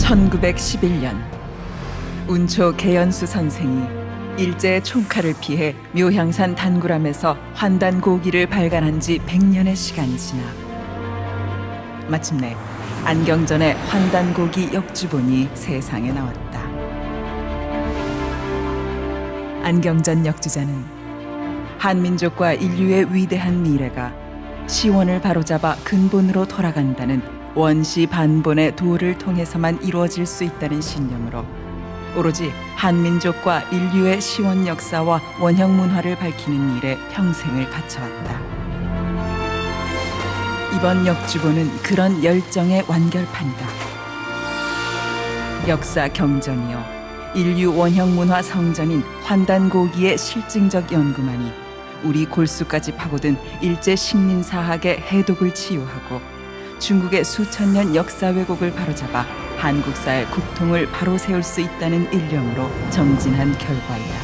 1911년 운초 개연수 선생이 일제의 총칼을 피해 묘향산 단구람에서 환단고기를 발간한 지 100년의 시간이 지나 마침내 안경전의 환단고기 역주본이 세상에 나왔다. 안경전 역주자는 한민족과 인류의 위대한 미래가 시원을 바로잡아 근본으로 돌아간다는 원시 반본의 도를 통해서만 이루어질 수 있다는 신념으로 오로지 한민족과 인류의 시원 역사와 원형 문화를 밝히는 일에 평생을 바쳐왔다. 이번 역주본은 그런 열정의 완결판이다. 역사 경전이요 인류 원형 문화 성전인 환단고기의 실증적 연구만이 우리 골수까지 파고든 일제 식민사학의 해독을 치유하고 중국의 수천 년 역사 왜곡을 바로잡아 한국사의 국통을 바로 세울 수 있다는 일념으로 정진한 결과이다.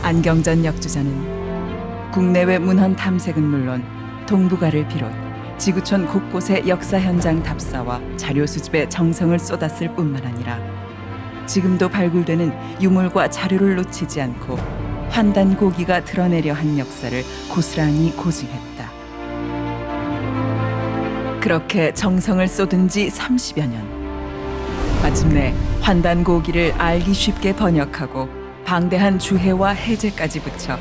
안경전 역주자는 국내외 문헌 탐색은 물론 동북아를 비롯 지구촌 곳곳의 역사 현장 답사와 자료 수집에 정성을 쏟았을 뿐만 아니라 지금도 발굴되는 유물과 자료를 놓치지 않고 환단고기가 드러내려 한 역사를 고스란히 고증했다. 그렇게 정성을 쏟은 지 30여 년. 마침내 환단고기를 알기 쉽게 번역하고 방대한 주해와 해제까지 붙여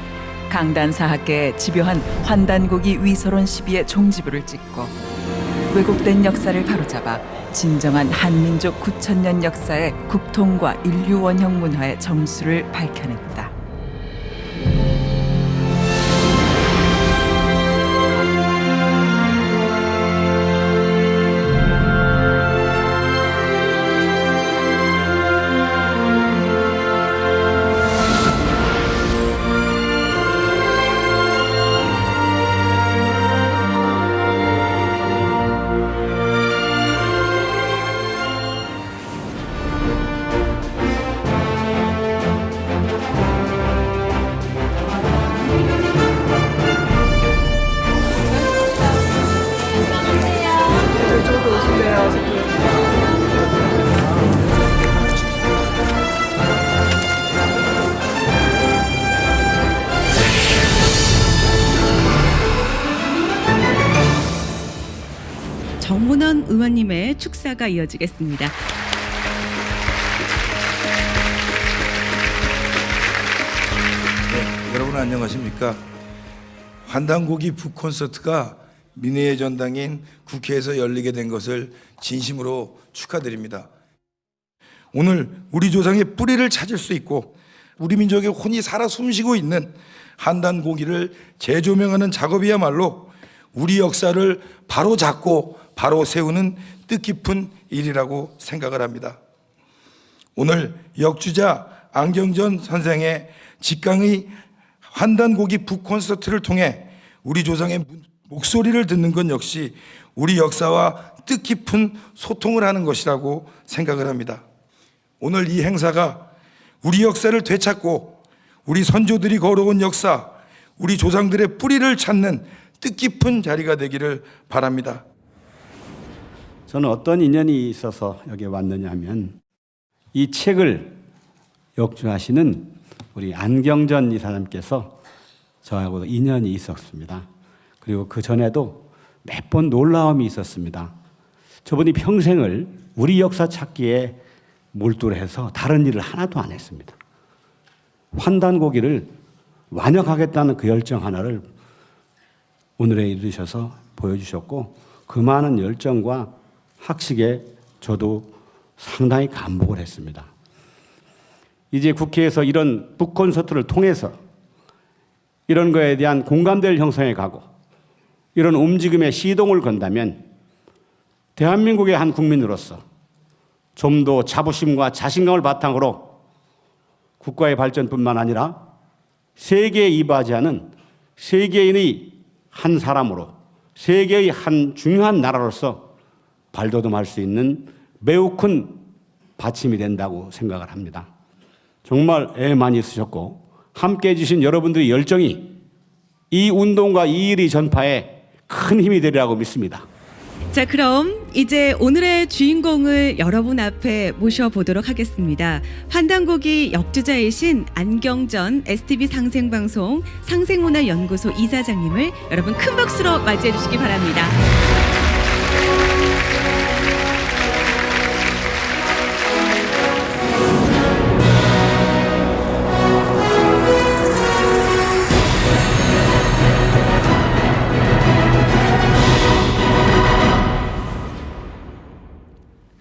강단사학계에 집요한 환단고기 위서론 시비의 종지부를 찍고 왜곡된 역사를 바로잡아 진정한 한민족 9,000년 역사의 국통과 인류 원형 문화의 정수를 밝혀냈다. 정문원 의원님의 축사가 이어지겠습니다. 네, 여러분 안녕하십니까? 환단고기 북콘서트가 민의의 전당인 국회에서 열리게 된 것을 진심으로 축하드립니다. 오늘 우리 조상의 뿌리를 찾을 수 있고 우리 민족의 혼이 살아 숨쉬고 있는 환단고기를 재조명하는 작업이야말로 우리 역사를 바로 잡고 바로 세우는 뜻깊은 일이라고 생각을 합니다. 오늘 역주자 안경전 선생의 직강의 환단고기 북콘서트를 통해 우리 조상의 목소리를 듣는 것 역시 우리 역사와 뜻깊은 소통을 하는 것이라고 생각을 합니다. 오늘 이 행사가 우리 역사를 되찾고 우리 선조들이 걸어온 역사, 우리 조상들의 뿌리를 찾는 뜻깊은 자리가 되기를 바랍니다. 저는 어떤 인연이 있어서 여기 왔느냐 하면 이 책을 역주하시는 우리 안경전 이사님께서 저하고 인연이 있었습니다. 그리고 그 전에도 몇 번 놀라움이 있었습니다. 저분이 평생을 우리 역사 찾기에 몰두를 해서 다른 일을 하나도 안 했습니다. 환단고기를 완역하겠다는 그 열정 하나를 오늘에 이르셔서 보여주셨고 그 많은 열정과 학식에 저도 상당히 감복을 했습니다. 이제 국회에서 이런 북콘서트를 통해서 이런 거에 대한 공감대를 형성해 가고 이런 움직임에 시동을 건다면 대한민국의 한 국민으로서 좀 더 자부심과 자신감을 바탕으로 국가의 발전뿐만 아니라 세계에 이바지하는 세계인의 한 사람으로 세계의 한 중요한 나라로서 발돋움할 수 있는 매우 큰 받침이 된다고 생각을 합니다. 정말 애 많이 쓰셨고 함께해 주신 여러분들의 열정이 이 운동과 이 일의 전파에 큰 힘이 되리라고 믿습니다. 자, 그럼 이제 오늘의 주인공을 여러분 앞에 모셔보도록 하겠습니다. 환단고기 역주자이신 안경전 STV 상생방송 상생문화연구소 이사장님을 여러분 큰 박수로 맞이해 주시기 바랍니다.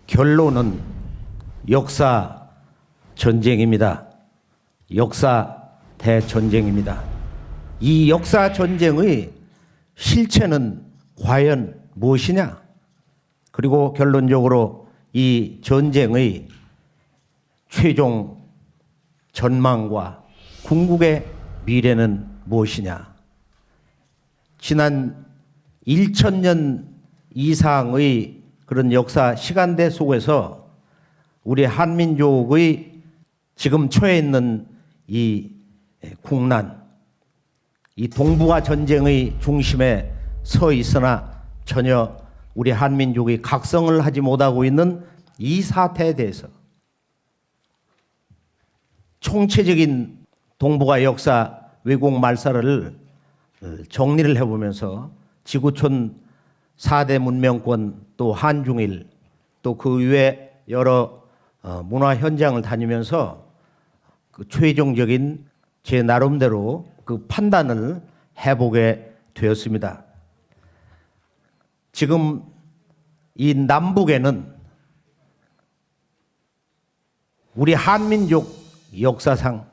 결론은 역사 전쟁입니다. 역사 대전쟁입니다. 이 역사 전쟁의 실체는 과연 무엇이냐? 그리고 결론적으로 이 전쟁의 최종 전망과 궁극의 미래는 무엇이냐? 지난 1000년 이상의 그런 역사 시간대 속에서 우리 한민족의 지금 처해 있는 이 국난, 이 동북아 전쟁의 중심에 서 있으나 전혀 우리 한민족이 각성을 하지 못하고 있는 이 사태에 대해서 총체적인 동북아 역사 왜곡 말살을 정리를 해보면서 지구촌 4대 문명권 또 한중일 또 그 외 여러 문화 현장을 다니면서 그 최종적인 제 나름대로 그 판단을 해보게 되었습니다. 지금 이 남북에는 우리 한민족 역사상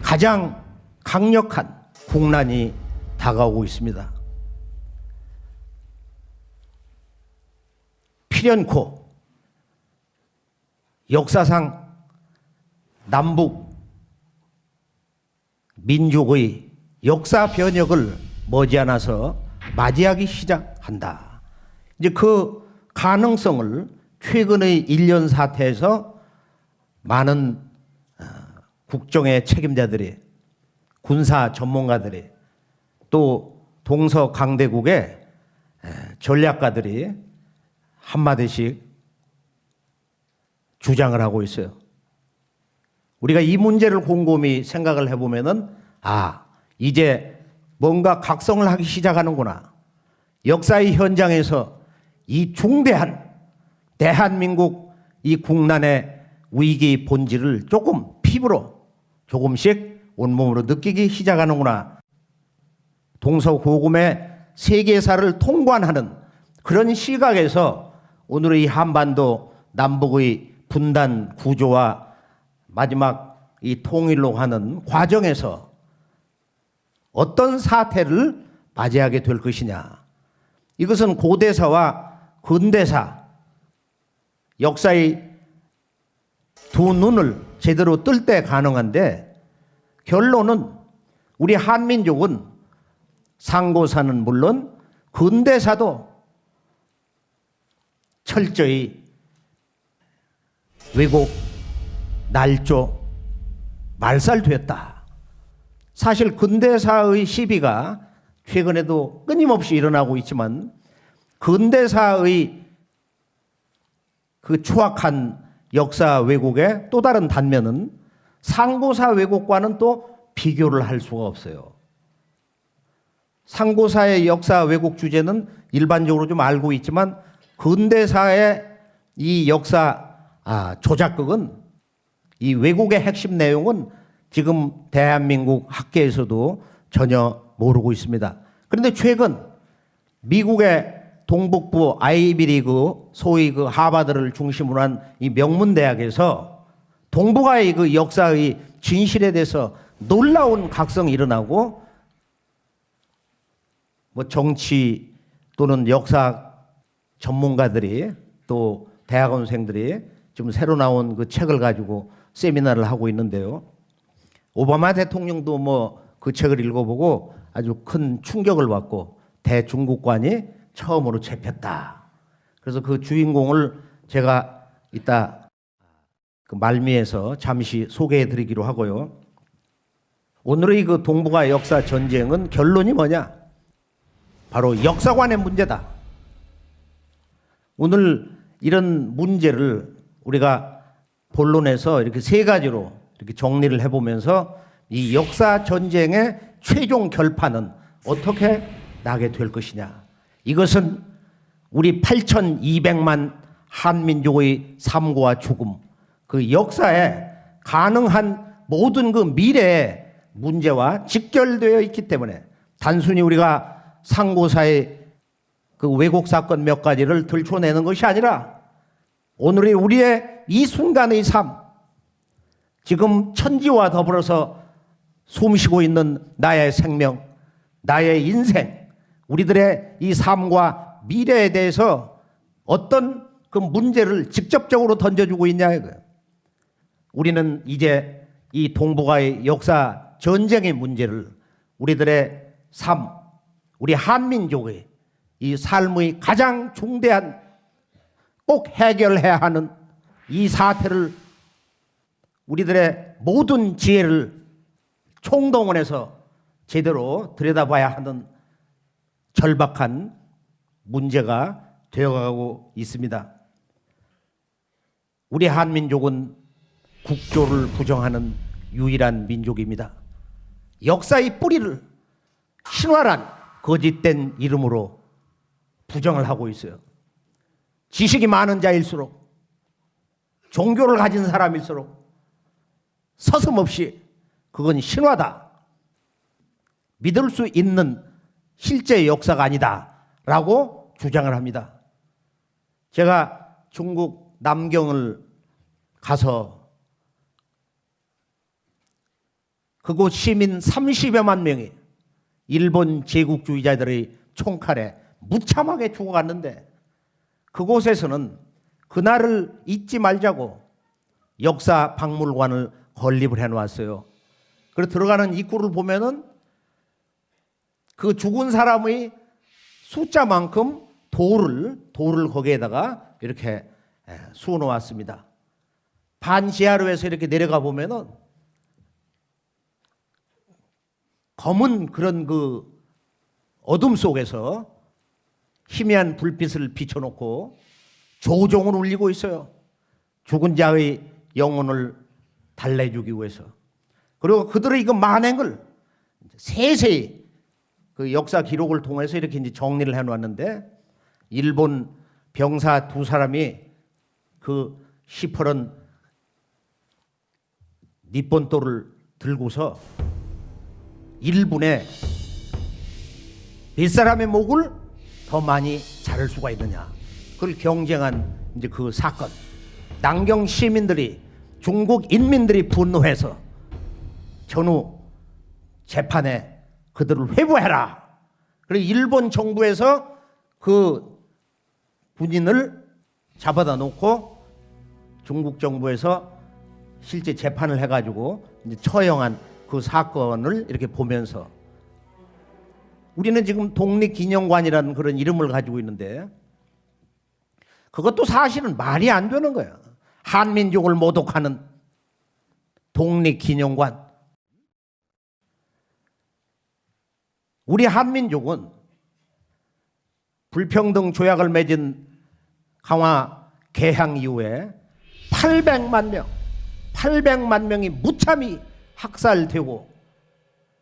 가장 강력한 국난이 다가오고 있습니다. 필연코 역사상 남북 민족의 역사 변혁을 머지않아서 맞이하기 시작한다. 이제 그 가능성을 최근의 일련 사태에서 많은 국정의 책임자들이, 군사 전문가들이, 또 동서 강대국의 전략가들이 한마디씩 주장을 하고 있어요. 우리가 이 문제를 곰곰이 생각을 해보면은 이제 뭔가 각성을 하기 시작하는구나. 역사의 현장에서 이 중대한 대한민국 이 국난의 위기 본질을 조금 피부로 조금씩 온몸으로 느끼기 시작하는구나. 동서고금의 세계사를 통관하는 그런 시각에서 오늘의 이 한반도 남북의 분단 구조와 마지막 이 통일로 하는 과정에서 어떤 사태를 맞이하게 될 것이냐. 이것은 고대사와 근대사, 역사의 두 눈을 제대로 뜰 때 가능한데, 결론은 우리 한민족은 상고사는 물론 근대사도 철저히 왜곡, 날조, 말살되었다. 사실 근대사의 시비가 최근에도 끊임없이 일어나고 있지만 근대사의 그 추악한 역사 왜곡의 또 다른 단면은 상고사 왜곡과는 또 비교를 할 수가 없어요. 상고사의 역사 왜곡 주제는 일반적으로 좀 알고 있지만 근대사의 이 역사 조작극은 이 왜곡의 핵심 내용은 지금 대한민국 학계에서도 전혀 모르고 있습니다. 그런데 최근 미국의 동북부 아이비리그, 소위 그 하버드를 중심으로 한 이 명문대학에서 동북아의 그 역사의 진실에 대해서 놀라운 각성이 일어나고, 뭐 정치 또는 역사 전문가들이 또 대학원생들이 지금 새로 나온 그 책을 가지고 세미나를 하고 있는데요. 오바마 대통령도 뭐 그 책을 읽어보고 아주 큰 충격을 받고 대중국관이 처음으로 잡혔다. 그래서 그 주인공을 제가 이따 그 말미에서 잠시 소개해 드리기로 하고요. 오늘의 그 동북아 역사 전쟁은 결론이 뭐냐? 바로 역사관의 문제다. 오늘 이런 문제를 우리가 본론에서 이렇게 세 가지로 이렇게 정리를 해보면서 이 역사 전쟁의 최종 결판은 어떻게 나게 될 것이냐. 이것은 우리 8,200만 한민족의 삶과 죽음, 그 역사에 가능한 모든 그 미래의 문제와 직결되어 있기 때문에 단순히 우리가 상고사의 그 왜곡 사건 몇 가지를 들춰내는 것이 아니라 오늘의 우리의 이 순간의 삶, 지금 천지와 더불어서 숨쉬고 있는 나의 생명, 나의 인생, 우리들의 이 삶과 미래에 대해서 어떤 그 문제를 직접적으로 던져주고 있냐 이거예요. 우리는 이제 이 동북아의 역사 전쟁의 문제를 우리들의 삶, 우리 한민족의 이 삶의 가장 중대한 꼭 해결해야 하는 이 사태를 우리들의 모든 지혜를 총동원해서 제대로 들여다봐야 하는 절박한 문제가 되어가고 있습니다. 우리 한민족은 국조를 부정하는 유일한 민족입니다. 역사의 뿌리를 신화란 거짓된 이름으로 부정을 하고 있어요. 지식이 많은 자일수록, 종교를 가진 사람일수록 서슴없이 그건 신화다, 믿을 수 있는 실제 역사가 아니다라고 주장을 합니다. 제가 중국 남경을 가서 그곳 시민 30여만 명이 일본 제국주의자들의 총칼에 무참하게 죽어갔는데 그곳에서는 그날을 잊지 말자고 역사 박물관을 건립을 해놓았어요. 그래서 들어가는 입구를 보면은 그 죽은 사람의 숫자만큼 돌을 거기에다가 이렇게 수어 놓았습니다. 반지하로 해서 이렇게 내려가 보면은 검은 그런 그 어둠 속에서 희미한 불빛을 비춰놓고 조종을 울리고 있어요. 죽은 자의 영혼을 달래주기 위해서. 그리고 그들의 그 만행을 세세히 그 역사 기록을 통해서 이렇게 이제 정리를 해놓았는데 일본 병사 두 사람이 그 시퍼런 니폰도를 들고서 1분에 몇 사람의 목을 더 많이 자를 수가 있느냐, 그걸 경쟁한 이제 그 사건. 남경 시민들이, 중국 인민들이 분노해서 전후 재판에 그들을 회부해라. 그리고 일본 정부에서 그 군인을 잡아다 놓고 중국 정부에서 실제 재판을 해가지고 이제 처형한 그 사건을 이렇게 보면서 우리는 지금 독립기념관이라는 그런 이름을 가지고 있는데 그것도 사실은 말이 안 되는 거예요. 한민족을 모독하는 독립기념관. 우리 한민족은 불평등 조약을 맺은 강화 개항 이후에 800만 명이 무참히 학살되고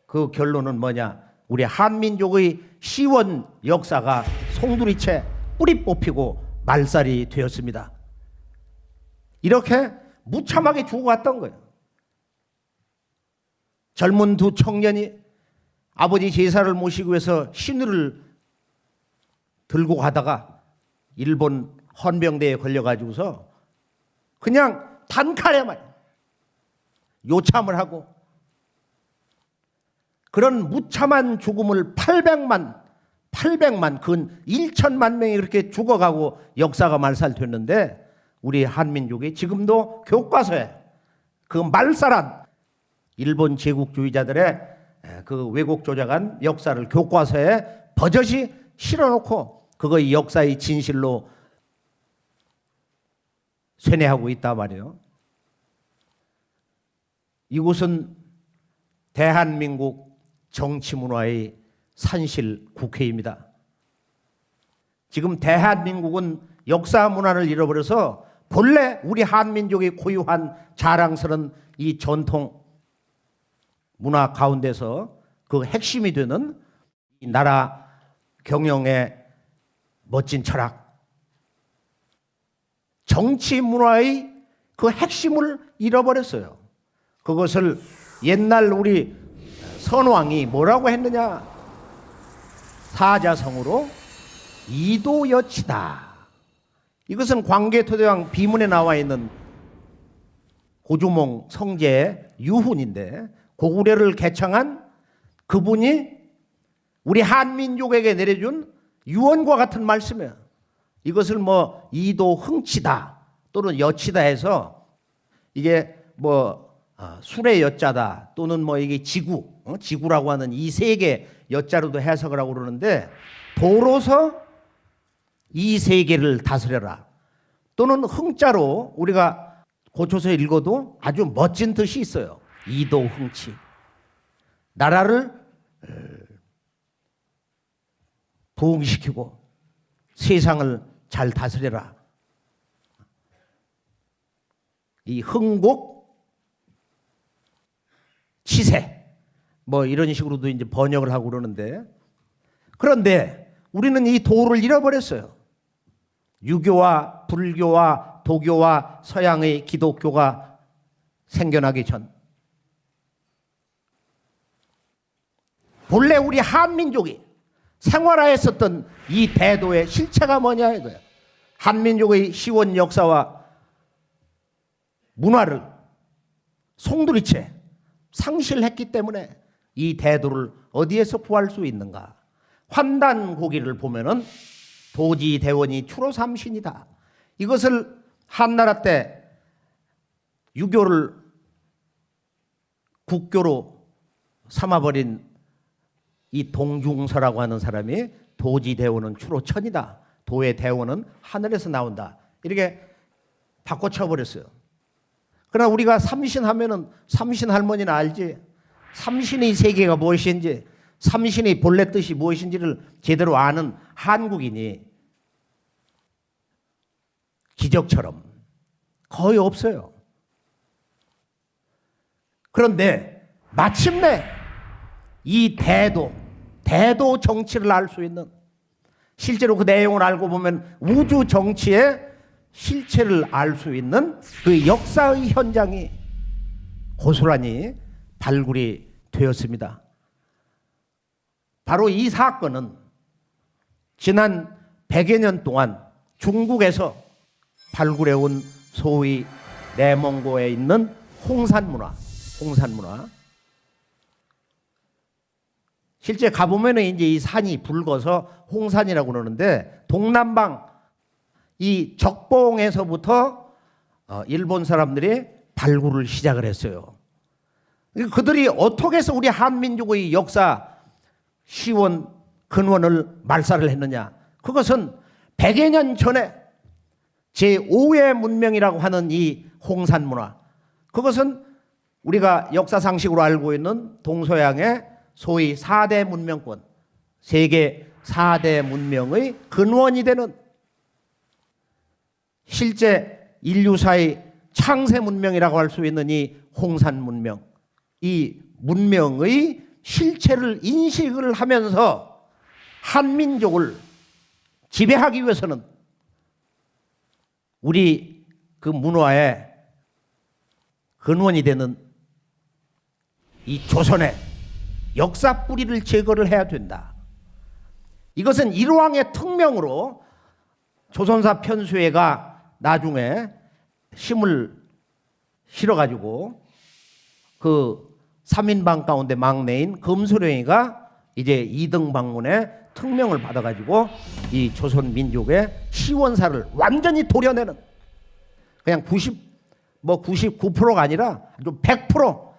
그 결론은 뭐냐? 우리 한민족의 시원 역사가 송두리째 뿌리 뽑히고 말살이 되었습니다. 이렇게 무참하게 죽어갔던 거예요. 젊은 두 청년이 아버지 제사를 모시기 위해서 신우를 들고 가다가 일본 헌병대에 걸려가지고서 그냥 단칼에만 요참을 하고 그런 무참한 죽음을 800만 근 1천만 명이 그렇게 죽어가고 역사가 말살됐는데 우리 한민족이 지금도 교과서에 그 말살한 일본 제국주의자들의 그 왜곡 조작한 역사를 교과서에 버젓이 실어놓고 그거의 역사의 진실로 쇠뇌하고 있단 말이에요. 이곳은 대한민국 정치문화의 산실 국회입니다. 지금 대한민국은 역사 문화를 잃어버려서 본래 우리 한민족이 고유한 자랑스러운 이 전통 문화 가운데서 그 핵심이 되는 이 나라 경영의 멋진 철학, 정치 문화의 그 핵심을 잃어버렸어요. 그것을 옛날 우리 선왕이 뭐라고 했느냐? 사자성어로 이도여치다. 이것은 광개토대왕 비문에 나와 있는 고주몽 성제의 유훈인데, 고구려를 개창한 그분이 우리 한민족에게 내려준 유언과 같은 말씀이에요. 이것을 뭐 이도흥치다 또는 여치다 해서 이게 뭐 술의 여자다 또는 뭐 이게 지구라고 하는 이 세계 여자로도 해석을 하고 그러는데, 도로서 이 세계를 다스려라 또는 흥자로 우리가 고쳐서 읽어도 아주 멋진 뜻이 있어요. 이도흥치, 나라를 부흥시키고 세상을 잘 다스려라. 이 흥곡 치세 뭐 이런 식으로도 이제 번역을 하고 그러는데, 그런데 우리는 이 도를 잃어버렸어요. 유교와 불교와 도교와 서양의 기독교가 생겨나기 전 본래 우리 한민족이 생활하였었던 이 대도의 실체가 뭐냐 이거예요. 한민족의 시원 역사와 문화를 송두리째 상실했기 때문에 이 대도를 어디에서 구할 수 있는가? 환단고기를 보면은 도지대원이 추로삼신이다. 이것을 한나라 때 유교를 국교로 삼아버린 이 동중서라고 하는 사람이 도지대원은 추로천이다. 도의 대원은 하늘에서 나온다. 이렇게 바꿔쳐버렸어요. 그러나 우리가 삼신 하면은 삼신 할머니는 알지. 삼신의 세계가 무엇인지, 삼신의 본래 뜻이 무엇인지를 제대로 아는 한국인이 기적처럼 거의 없어요. 그런데 마침내 이 대도 정치를 알 수 있는, 실제로 그 내용을 알고 보면 우주 정치의 실체를 알 수 있는 그 역사의 현장이 고스란히 발굴이 되었습니다. 바로 이 사건은 지난 100여 년 동안 중국에서 발굴해온 소위 내몽고에 있는 홍산문화. 실제 가보면은 이제 이 산이 붉어서 홍산이라고 그러는데, 동남방 이 적봉에서부터 일본 사람들이 발굴을 시작을 했어요. 그들이 어떻게 해서 우리 한민족의 역사 시원 근원을 말살을 했느냐? 그것은 100여 년 전에 제5의 문명이라고 하는 이 홍산 문화, 그것은 우리가 역사상식으로 알고 있는 동서양의 소위 4대 문명권, 세계 4대 문명의 근원이 되는, 실제 인류사의 창세 문명이라고 할 수 있는 이 홍산 문명, 이 문명의 실체를 인식을 하면서 한민족을 지배하기 위해서는 우리 그 문화의 근원이 되는 이 조선의 역사 뿌리를 제거를 해야 된다. 이것은 일왕의 특명으로 조선사 편수회가 나중에 힘을 실어가지고 그 3인방 가운데 막내인 금소령이가 이제 2등 방문에 특명을 받아가지고 이 조선 민족의 시원사를 완전히 도려내는, 그냥 99%가 아니라 100%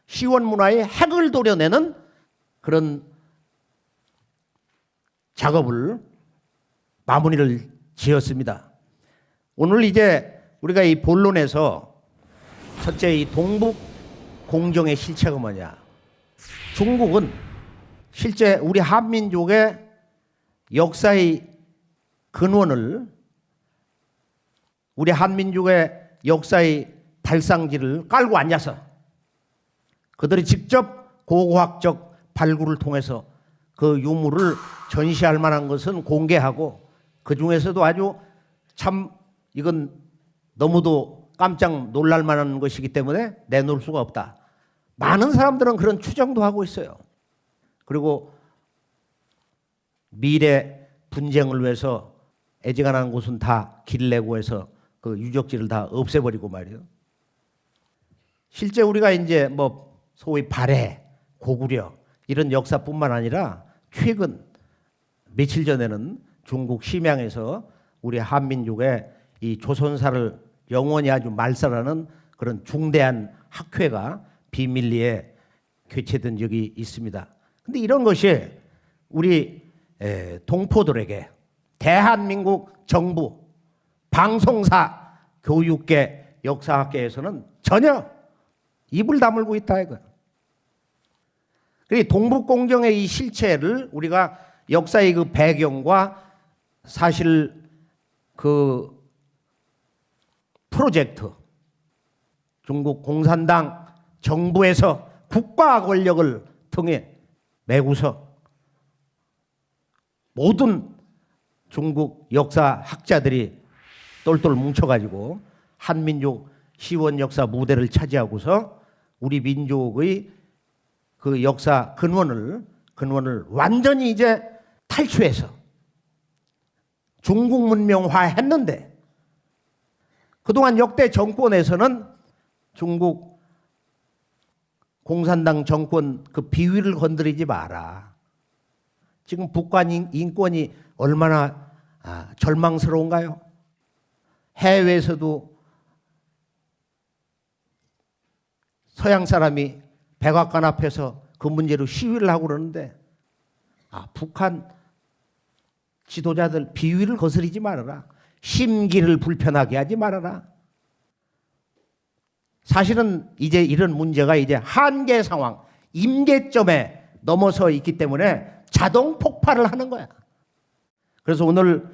시원 문화의 핵을 도려내는 그런 작업을 마무리를 지었습니다. 오늘 이제 우리가 이 본론에서 첫째 이 동북 공정의 실체가 뭐냐? 중국은 실제 우리 한민족의 역사의 근원을 우리 한민족의 역사의 발상지를 깔고 앉아서 그들이 직접 고고학적 발굴을 통해서 그 유물을 전시할 만한 것은 공개하고 그 중에서도 아주 참 이건 너무도 깜짝 놀랄 만한 것이기 때문에 내놓을 수가 없다. 많은 사람들은 그런 추정도 하고 있어요. 그리고 미래 분쟁을 위해서 애지간한 곳은 다 길내고 해서 그 유적지를 다 없애버리고 말이에요. 실제 우리가 이제 뭐 소위 발해, 고구려 이런 역사뿐만 아니라 최근 며칠 전에는 중국 심양에서 우리 한민족의 이 조선사를 영원히 아주 말살하는 그런 중대한 학회가 비밀리에 개최된 적이 있습니다. 근데 이런 것이 우리 동포들에게 대한민국 정부, 방송사, 교육계, 역사학계에서는 전혀 입을 다물고 있다 이거예요. 그리고 동북공정의 이 실체를 우리가 역사의 그 배경과 사실 그 프로젝트 중국 공산당 정부에서 국가 권력을 통해 매구서 모든 중국 역사학자들이 똘똘 뭉쳐가지고 한민족 시원 역사 무대를 차지하고서 우리 민족의 그 역사 근원을 완전히 이제 탈취해서 중국 문명화했는데 그동안 역대 정권에서는 중국 공산당 정권 그 비위를 건드리지 마라. 지금 북한 인권이 얼마나 절망스러운가요? 해외에서도 서양 사람이 백악관 앞에서 그 문제로 시위를 하고 그러는데 북한 지도자들 비위를 거스르지 말아라. 심기를 불편하게 하지 말아라. 사실은 이제 이런 문제가 이제 한계 상황, 임계점에 넘어서 있기 때문에 자동 폭발을 하는 거야. 그래서 오늘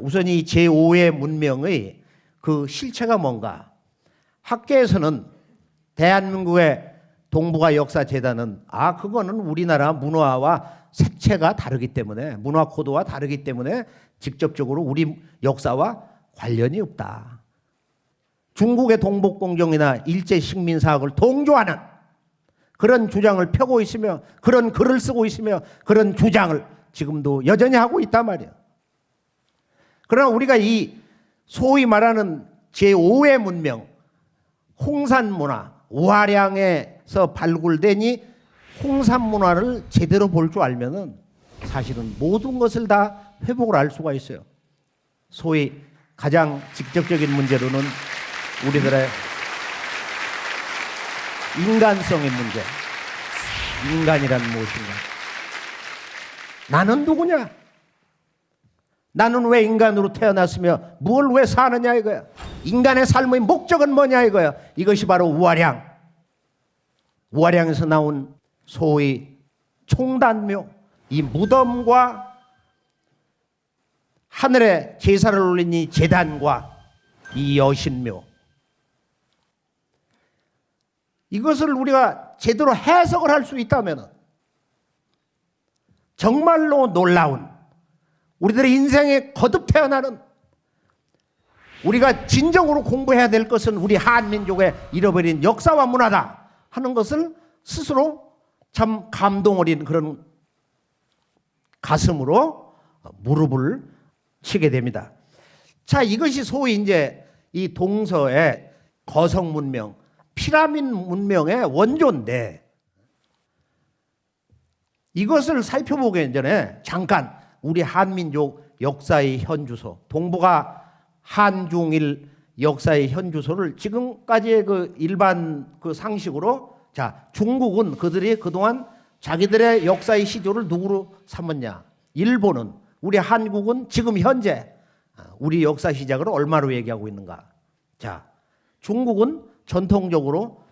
우선 이 제5의 문명의 그 실체가 뭔가? 학계에서는 대한민국의 동북아 역사재단은 그거는 우리나라 문화와 색채가 다르기 때문에 문화 코드와 다르기 때문에 직접적으로 우리 역사와 관련이 없다. 중국의 동북공정이나 일제식민사학을 동조하는 그런 주장을 펴고 있으며 그런 글을 쓰고 있으며 그런 주장을 지금도 여전히 하고 있단 말이에요. 그러나 우리가 이 소위 말하는 제5의 문명, 홍산문화, 우화량에서 발굴된 이 홍산문화를 제대로 볼 줄 알면은 사실은 모든 것을 다 회복을 할 수가 있어요. 소위 가장 직접적인 문제로는 우리들의 인간성의 문제. 인간이란 무엇인가? 나는 누구냐? 나는 왜 인간으로 태어났으며 뭘 왜 사느냐 이거야. 인간의 삶의 목적은 뭐냐 이거야. 이것이 바로 우화량. 우화량에서 나온 소위 총단묘, 이 무덤과 하늘에 제사를 올린 이 제단과 이 여신묘, 이것을 우리가 제대로 해석을 할 수 있다면 정말로 놀라운 우리들의 인생에 거듭 태어나는 우리가 진정으로 공부해야 될 것은 우리 한민족의 잃어버린 역사와 문화다 하는 것을 스스로 참 감동 어린 그런 가슴으로 무릎을 치게 됩니다. 자, 이것이 소위 이제 이 동서의 거성 문명, 피라미드 문명의 원조인데 이것을 살펴보기 전에 잠깐 우리 한민족 역사의 현주소, 동북아 한중일 역사의 현주소를 지금까지의 그 일반 그 상식으로 자, 중국은 그들이 그동안 자기들의 역사의 시조를 누구로 삼았냐? 일본은, 우리 한국은 지금 현재 우리 역사 시작을 얼마로 얘기하고 있는가? 자, 중국은 전통적으로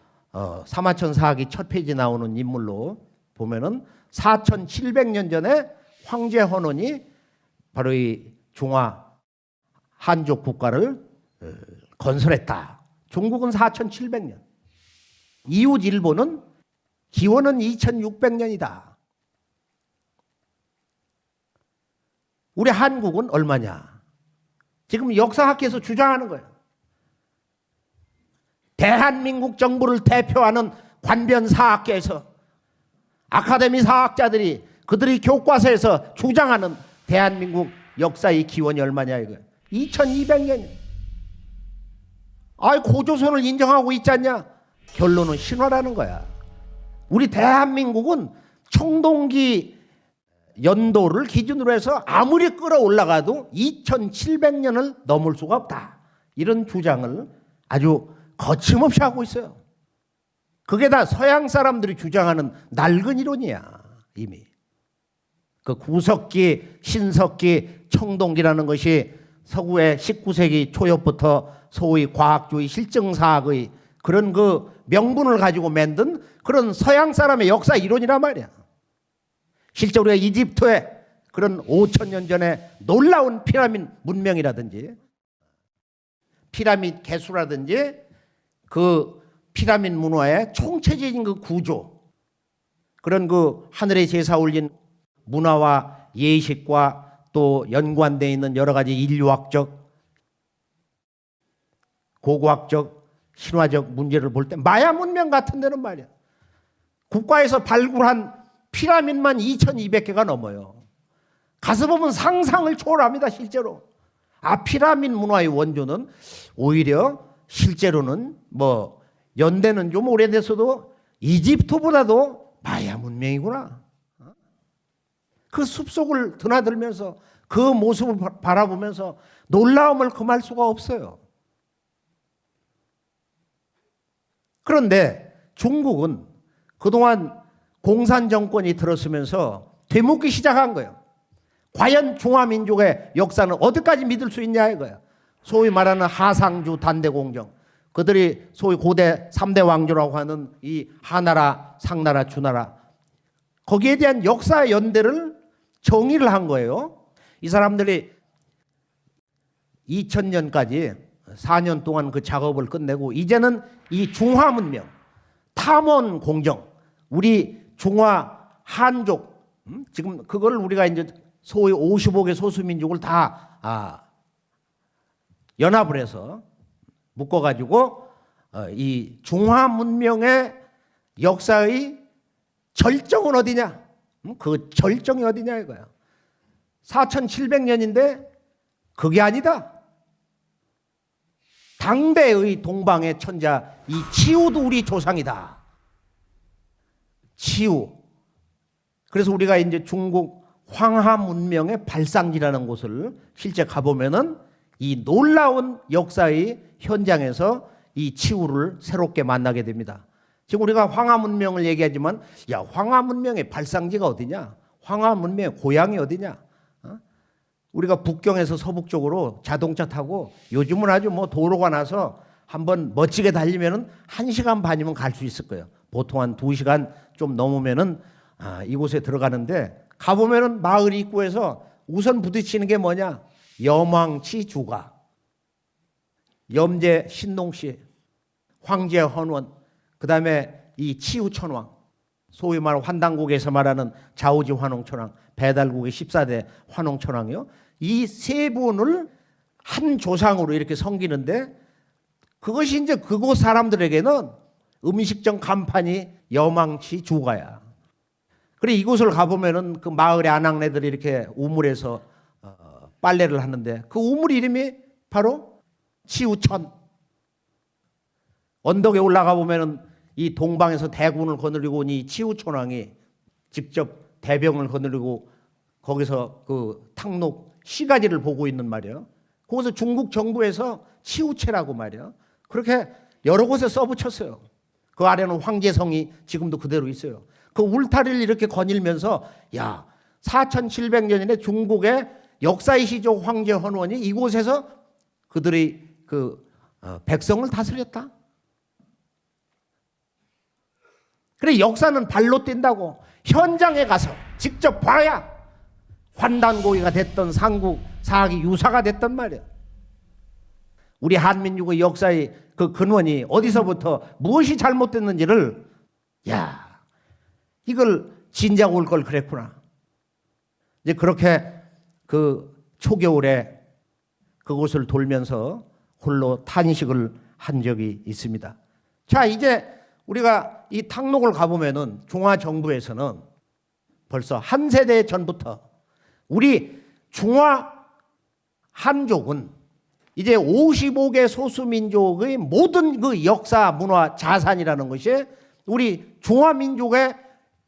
사마천 사학이 첫 페이지 나오는 인물로 보면은 4700년 전에 황제 헌원이 바로 이 중화 한족 국가를 건설했다. 중국은 4700년. 이웃 일본은 기원은 2600년이다. 우리 한국은 얼마냐? 지금 역사학계에서 주장하는 거예요. 대한민국 정부를 대표하는 관변 사학계에서 아카데미 사학자들이 그들이 교과서에서 주장하는 대한민국 역사의 기원이 얼마냐 이거예요. 2200년. 아이 고조선을 인정하고 있지 않냐? 결론은 신화라는 거야. 우리 대한민국은 청동기 연도를 기준으로 해서 아무리 끌어올라가도 2700년을 넘을 수가 없다. 이런 주장을 아주 거침없이 하고 있어요. 그게 다 서양 사람들이 주장하는 낡은 이론이야. 이미 그 구석기, 신석기, 청동기라는 것이 서구의 19세기 초엽부터 소위 과학주의 실증사학의 그런 그 명분을 가지고 만든 그런 서양 사람의 역사 이론이란 말이야. 실제 우리가 이집트의 그런 5000년 전에 놀라운 피라미드 문명이라든지 피라미드 개수라든지 그 피라미드 문화의 총체적인 그 구조, 그런 그 하늘에 제사 올린 문화와 예식과 또 연관되어 있는 여러 가지 인류학적, 고고학적, 신화적 문제를 볼 때 마야 문명 같은 데는 말이야. 국가에서 발굴한 피라미드만 2200개가 넘어요. 가서 보면 상상을 초월합니다, 실제로. 아, 피라미드 문화의 원조는 오히려 실제로는 뭐 연대는 좀 오래됐어도 이집트보다도 마야 문명이구나. 그 숲속을 드나들면서 그 모습을 바라보면서 놀라움을 금할 수가 없어요. 그런데 중국은 그동안 공산 정권이 들었으면서 되묻기 시작한 거예요. 과연 중화민족의 역사는 어디까지 믿을 수 있냐 이거야. 소위 말하는 하상주 단대공정, 그들이 소위 고대 3대 왕조라고 하는 이 하나라, 상나라, 주나라, 거기에 대한 역사 연대를 정의를 한 거예요. 이 사람들이 2000년까지 4년 동안 그 작업을 끝내고 이제는 이 중화 문명, 탐원 공정, 우리 중화 한족, 지금 그걸 우리가 이제 소위 55개 소수민족을 다 연합을 해서 묶어가지고 이 중화 문명의 역사의 절정은 어디냐? 그 절정이 어디냐 이거야. 4700년인데 그게 아니다. 당대의 동방의 천자 이 치우도 우리 조상이다. 치우. 그래서 우리가 이제 중국 황하 문명의 발상지라는 곳을 실제 가보면은 이 놀라운 역사의 현장에서 이 치우를 새롭게 만나게 됩니다. 지금 우리가 황하 문명을 얘기하지만 야, 황하 문명의 발상지가 어디냐? 황하 문명의 고향이 어디냐? 우리가 북경에서 서북쪽으로 자동차 타고 요즘은 아주 뭐 도로가 나서 한번 멋지게 달리면은 1시간 반이면 갈 수 있을 거예요. 보통 한 2시간 좀 넘으면은 이곳에 들어가는데 가보면은 마을 입구에서 우선 부딪히는 게 뭐냐? 염왕치 주가, 염제 신농씨, 황제 헌원, 그 다음에 이 치우천왕, 소위 말하는 환단국에서 말하는 자오지 환웅천왕, 배달국의 14대 환웅천왕이요. 이 세 분을 한 조상으로 이렇게 섬기는데 그것이 이제 그곳 사람들에게는 음식점 간판이 염왕치 주가야. 그래 이곳을 가보면은 그 마을의 아낙네들이 이렇게 우물에서 빨래를 하는데 그 우물 이름이 바로 치우천. 언덕에 올라가 보면은 이 동방에서 대군을 거느리고 온 이 치우천왕이 직접 대병을 거느리고 거기서 그 탕록 시가지를 보고 있는 말이에요. 거기서 중국 정부에서 치우체라고 말이에요. 그렇게 여러 곳에 써붙였어요. 그 아래는 황제성이 지금도 그대로 있어요. 그 울타리를 이렇게 거닐면서 야, 4700년에 중국의 역사의 시조 황제 헌원이 이곳에서 그들의 그 백성을 다스렸다. 그래 역사는 발로 뛴다고 현장에 가서 직접 봐야 환단고기가 됐던 삼국 사학이 유사가 됐단 말이야. 우리 한민족의 역사의 그 근원이 어디서부터 무엇이 잘못됐는지를 이걸 진작 올 걸 그랬구나. 이제 그렇게 그 초겨울에 그곳을 돌면서 홀로 탄식을 한 적이 있습니다. 자, 이제 우리가 이 탕록을 가보면은 중화정부에서는 벌써 한 세대 전부터 우리 중화 한족은 이제 55개 소수민족의 모든 그 역사, 문화, 자산이라는 것이 우리 중화민족의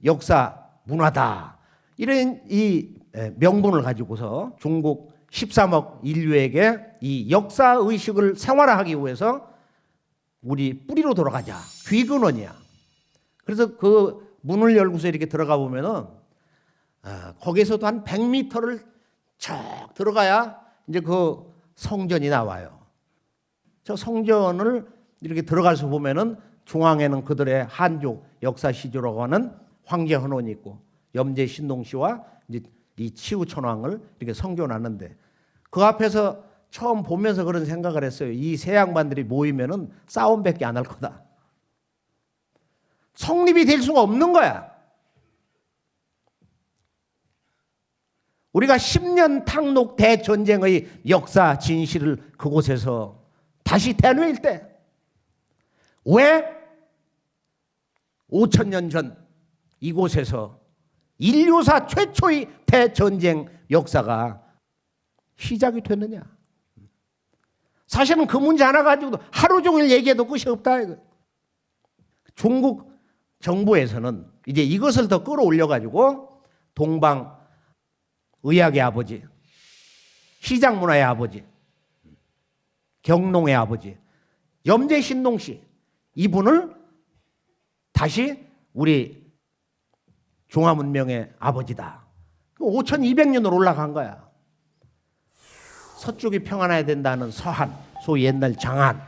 역사, 문화다. 이런 이 명분을 가지고서 중국 13억 인류에게 이 역사의식을 생활화하기 위해서 우리 뿌리로 돌아가자. 귀근원이야. 그래서 그 문을 열고서 이렇게 들어가 보면은 거기에서도 한 100m를 쭉 들어가야 이제 그 성전이 나와요. 저 성전을 이렇게 들어가서 보면은 중앙에는 그들의 한족 역사 시조라고 하는 황제 헌원이 있고 염제 신동씨와 이제 이 치우천왕을 이렇게 성교하는데 그 앞에서 처음 보면서 그런 생각을 했어요. 이 세 양반들이 모이면은 싸움밖에 안 할 거다. 성립이 될 수가 없는 거야. 우리가 10년 탕록 대전쟁의 역사 진실을 그곳에서 다시 되뇌일 때 왜 5,000년 전 이곳에서 인류사 최초의 대전쟁 역사가 시작이 됐느냐. 사실은 그 문제 하나 가지고도 하루 종일 얘기해도 끝이 없다. 중국 정부에서는 이제 이것을 더 끌어올려 가지고 동방 의학의 아버지, 시장 문화의 아버지, 경농의 아버지, 염제 신동씨 이분을 다시 우리 중화문명의 아버지다. 5200년으로 올라간 거야. 서쪽이 평안해야 된다는 서한, 소위 옛날 장안.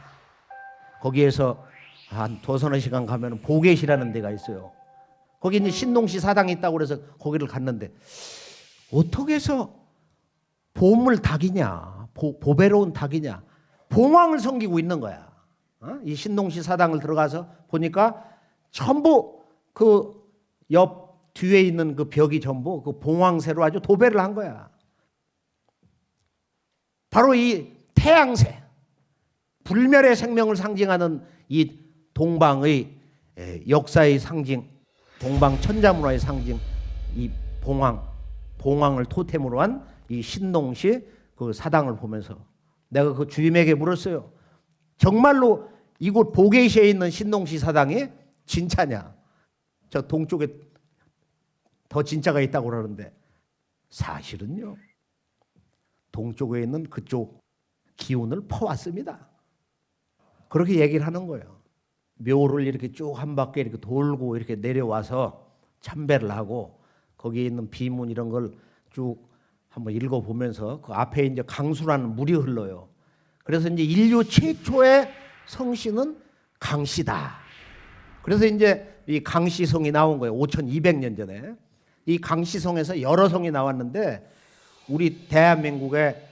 거기에서 한 두서너 시간 가면 보게시라는 데가 있어요. 거기 이제 신동씨 사당이 있다고 그래서 거기를 갔는데 어떻게 해서 보물 닭이냐, 보배로운 닭이냐, 봉황을 섬기고 있는 거야. 이 신동씨 사당을 들어가서 보니까 전부 그 옆 뒤에 있는 그 벽이 전부 그 봉황새로 아주 도배를 한 거야. 바로 이 태양새, 불멸의 생명을 상징하는 이 동방의 역사의 상징, 동방 천자문화의 상징, 이 봉황을 토템으로 한 이 신동씨 그 사당을 보면서 내가 그 주임에게 물었어요. 정말로 이곳 보게시에 있는 신동씨 사당이 진짜냐? 저 동쪽에 더 진짜가 있다고 그러는데 사실은요. 동쪽에 있는 그쪽 기운을 퍼왔습니다. 그렇게 얘기를 하는 거예요. 묘를 이렇게 쭉 한 바퀴 이렇게 돌고 이렇게 내려와서 참배를 하고 거기에 있는 비문 이런 걸 쭉 한번 읽어보면서 그 앞에 이제 강수라는 물이 흘러요. 그래서 이제 인류 최초의 성씨는 강씨다. 그래서 이제 이 강씨성이 나온 거예요. 5200년 전에. 이 강씨성에서 여러 성이 나왔는데 우리 대한민국의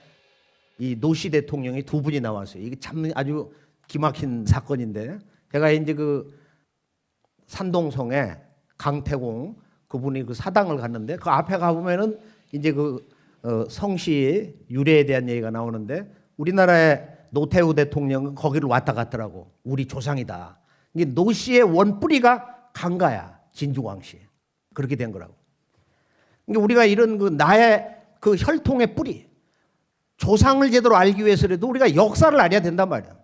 이 노시 대통령이 두 분이 나왔어요. 이게 참 아주 기막힌 사건인데 제가 이제 그 산동성에 강태공 그분이 그 사당을 갔는데 그 앞에 가보면은 이제 그 성씨 유래에 대한 얘기가 나오는데 우리나라의 노태우 대통령은 거기를 왔다 갔더라고. 우리 조상이다. 이게 노씨의 원뿌리가 강가야. 진주광씨. 그렇게 된 거라고. 그러니까 우리가 이런 그 나의 그 혈통의 뿌리, 조상을 제대로 알기 위해서라도 우리가 역사를 알아야 된단 말이야.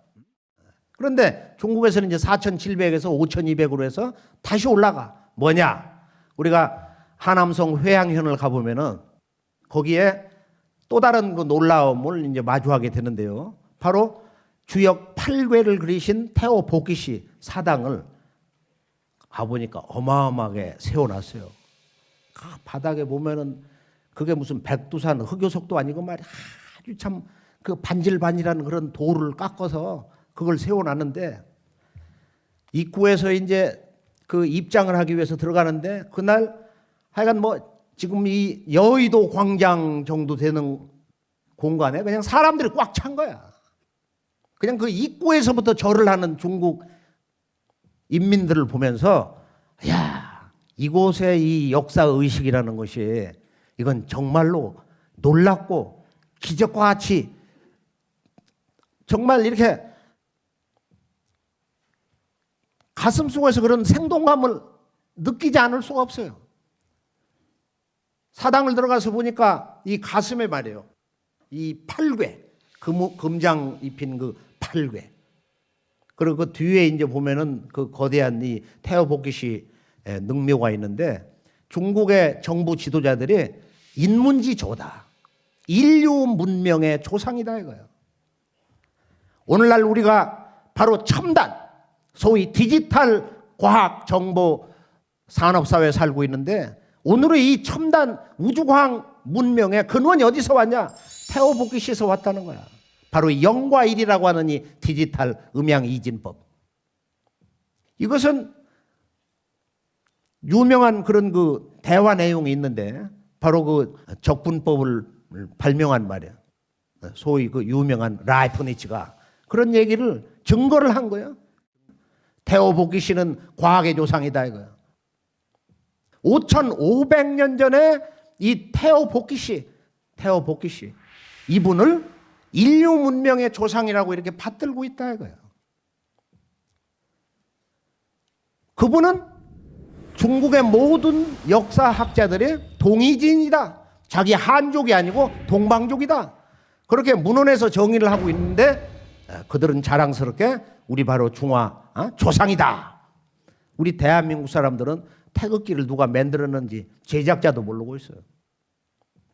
그런데 중국에서는 이제 4,700에서 5,200으로 해서 다시 올라가. 뭐냐? 우리가 하남성 회양현을 가보면은 거기에 또 다른 그 놀라움을 이제 마주하게 되는데요. 바로 주역 8궤를 그리신 태호 복기씨 사당을 가보니까 어마어마하게 세워놨어요. 바닥에 보면은 그게 무슨 백두산 흑요석도 아니고 말이야. 아주 참 그 반질반질한 그런 돌을 깎아서 그걸 세워놨는데 입구에서 이제 그 입장을 하기 위해서 들어가는데 그날 하여간 뭐 지금 이 여의도 광장 정도 되는 공간에 그냥 사람들이 꽉 찬 거야. 그냥 그 입구에서부터 절을 하는 중국 인민들을 보면서 야, 이곳의 이 역사 의식이라는 것이 이건 정말로 놀랍고 기적과 같이 정말 이렇게 가슴 속에서 그런 생동감을 느끼지 않을 수가 없어요. 사당을 들어가서 보니까 이 가슴에 말이에요. 이 팔괘, 금장 입힌 그 팔괘. 그리고 그 뒤에 이제 보면은 그 거대한 이 태어복기시 능묘가 있는데 중국의 정부 지도자들이 인문지조다. 인류 문명의 조상이다 이거예요. 오늘날 우리가 바로 첨단, 소위 디지털 과학 정보 산업사회에 살고 있는데 오늘의 이 첨단 우주과학 문명의 근원이 어디서 왔냐? 태어복기시에서 왔다는 거야. 바로 0과 1이라고 하는 이 디지털 음양 이진법. 이것은 유명한 그런 그 대화 내용이 있는데 바로 그 적분법을 발명한 말이야. 소위 그 유명한 라이프니츠가 그런 얘기를 증거를 한 거예요. 태어복기시는 과학의 조상이다 이거야. 5,500년 전에 이 태어복기시 이분을 인류 문명의 조상이라고 이렇게 받들고 있다 이거예요. 그분은 중국의 모든 역사학자들의 동의진이다. 자기 한족이 아니고 동방족이다. 그렇게 문헌에서 정의를 하고 있는데 그들은 자랑스럽게 우리 바로 중화 조상이다. 우리 대한민국 사람들은 태극기를 누가 만들었는지 제작자도 모르고 있어요.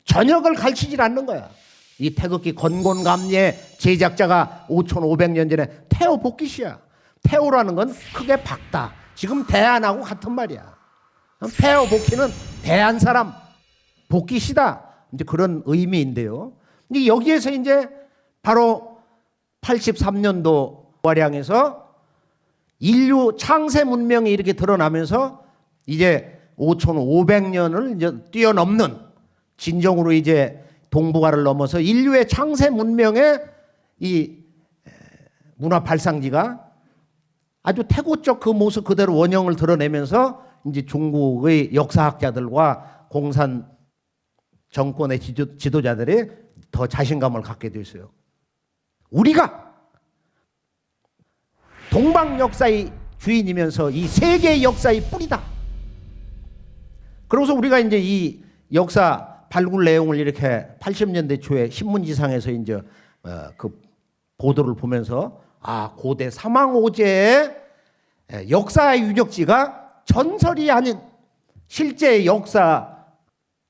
전역을 가르치질 않는 거야. 이 태극기 건곤감리의 제작자가 5,500년 전에 태어복기시야. 태어라는 건 크게 박다. 지금 대안하고 같은 말이야. 태어복기는 대한 사람, 복기시다. 이제 그런 의미인데요. 근데 여기에서 이제 바로 83년도 와량에서 인류 창세 문명이 이렇게 드러나면서 이제 5,500년을 이제 뛰어넘는 진정으로 이제 동북아를 넘어서 인류의 창세 문명의 이 문화 발상지가 아주 태고적 그 모습 그대로 원형을 드러내면서 이제 중국의 역사학자들과 공산 정권의 지도자들이 더 자신감을 갖게 됐어요. 우리가 동방 역사의 주인이면서 이 세계의 역사의 뿌리다. 그래서 우리가 이제 이 역사 발굴 내용을 이렇게 80년대 초에 신문지상에서 이제 그 보도를 보면서 고대 사망오제의 역사의 유적지가 전설이 아닌 실제 역사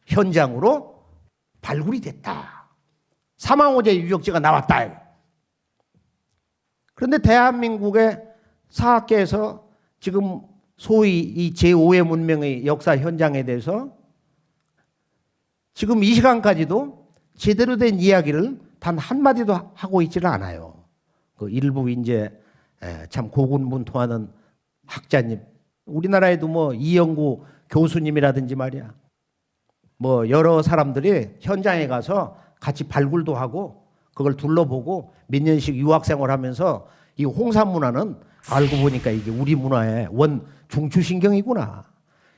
현장으로 발굴이 됐다. 사망오제 유적지가 나왔다. 그런데 대한민국의 사학계에서 지금 소위 이 제5의 문명의 역사 현장에 대해서 지금 이 시간까지도 제대로 된 이야기를 단 한마디도 하고 있지는 않아요. 그 일부 이제 참 고군분투하는 학자님, 우리나라에도 뭐 이영구 교수님이라든지 말이야, 뭐 여러 사람들이 현장에 가서 같이 발굴도 하고 그걸 둘러보고 몇 년씩 유학생활하면서 이 홍산 문화는 알고 보니까 이게 우리 문화의 원 중추신경이구나,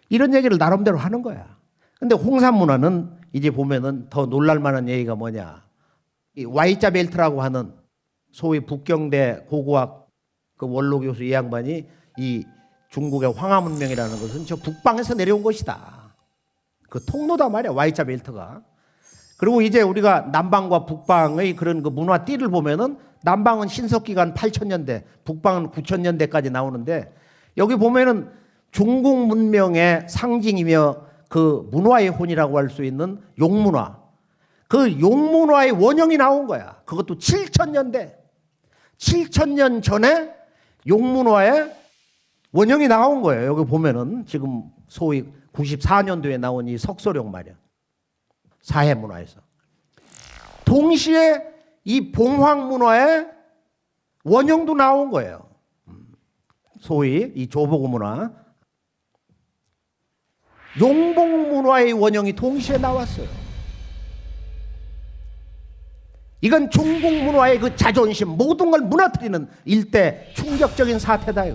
이런 얘기를 나름대로 하는 거야. 근데 홍산 문화는 이제 보면은 더 놀랄만한 얘기가 뭐냐, 이 Y자 벨트라고 하는 소위 북경대 고고학 그 원로 교수 이 양반이 이 중국의 황하 문명이라는 것은 저 북방에서 내려온 것이다. 그 통로다 말이야, Y자 벨트가. 그리고 이제 우리가 남방과 북방의 그런 그 문화 띠를 보면은 남방은 신석기간 8,000년대, 북방은 9,000년대까지 나오는데 여기 보면은 중국 문명의 상징이며 그 문화의 혼이라고 할 수 있는 용문화, 그 용문화의 원형이 나온 거야. 그것도 7,000년대, 7,000년 전에 용문화의 원형이 나온 거예요. 여기 보면은 지금 소위 94년도에 나온 이 석소령 말이야, 사해문화에서. 동시에 이 봉황문화의 원형도 나온 거예요. 소위 이 조보고 문화. 용복 문화의 원형이 동시에 나왔어요. 이건 중국 문화의 그 자존심, 모든 걸 무너뜨리는 일대 충격적인 사태다.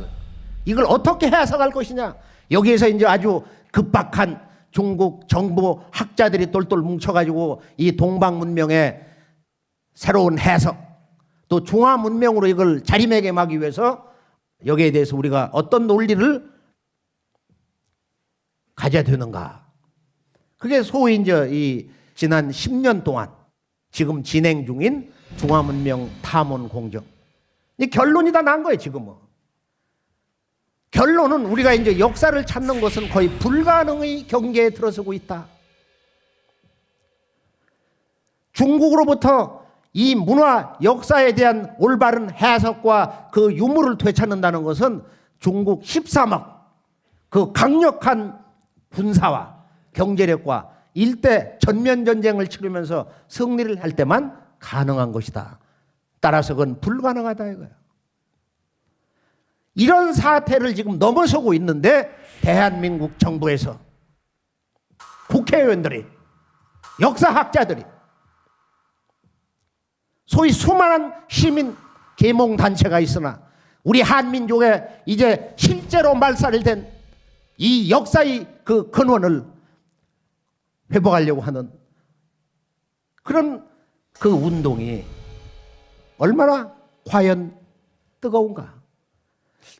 이걸 어떻게 해석할 것이냐. 여기에서 이제 아주 급박한 중국 정부 학자들이 똘똘 뭉쳐가지고 이 동방 문명의 새로운 해석, 또 중화 문명으로 이걸 자리매김하기 위해서 여기에 대해서 우리가 어떤 논리를 가져야 되는가. 그게 소위 이제 이 지난 10년 동안 지금 진행 중인 중화문명 탐험 공정. 이 결론이 다 난 거예요, 지금은. 결론은 우리가 이제 역사를 찾는 것은 거의 불가능의 경계에 들어서고 있다. 중국으로부터 이 문화 역사에 대한 올바른 해석과 그 유무를 되찾는다는 것은 중국 13억 그 강력한 군사와 경제력과 일대 전면 전쟁을 치르면서 승리를 할 때만 가능한 것이다. 따라서 그건 불가능하다 이거예요. 이런 사태를 지금 넘어서고 있는데 대한민국 정부에서 국회의원들이, 역사학자들이, 소위 수많은 시민 계몽단체가 있으나 우리 한민족에 이제 실제로 말살된 이 역사의 그 근원을 회복하려고 하는 그런 그 운동이 얼마나 과연 뜨거운가.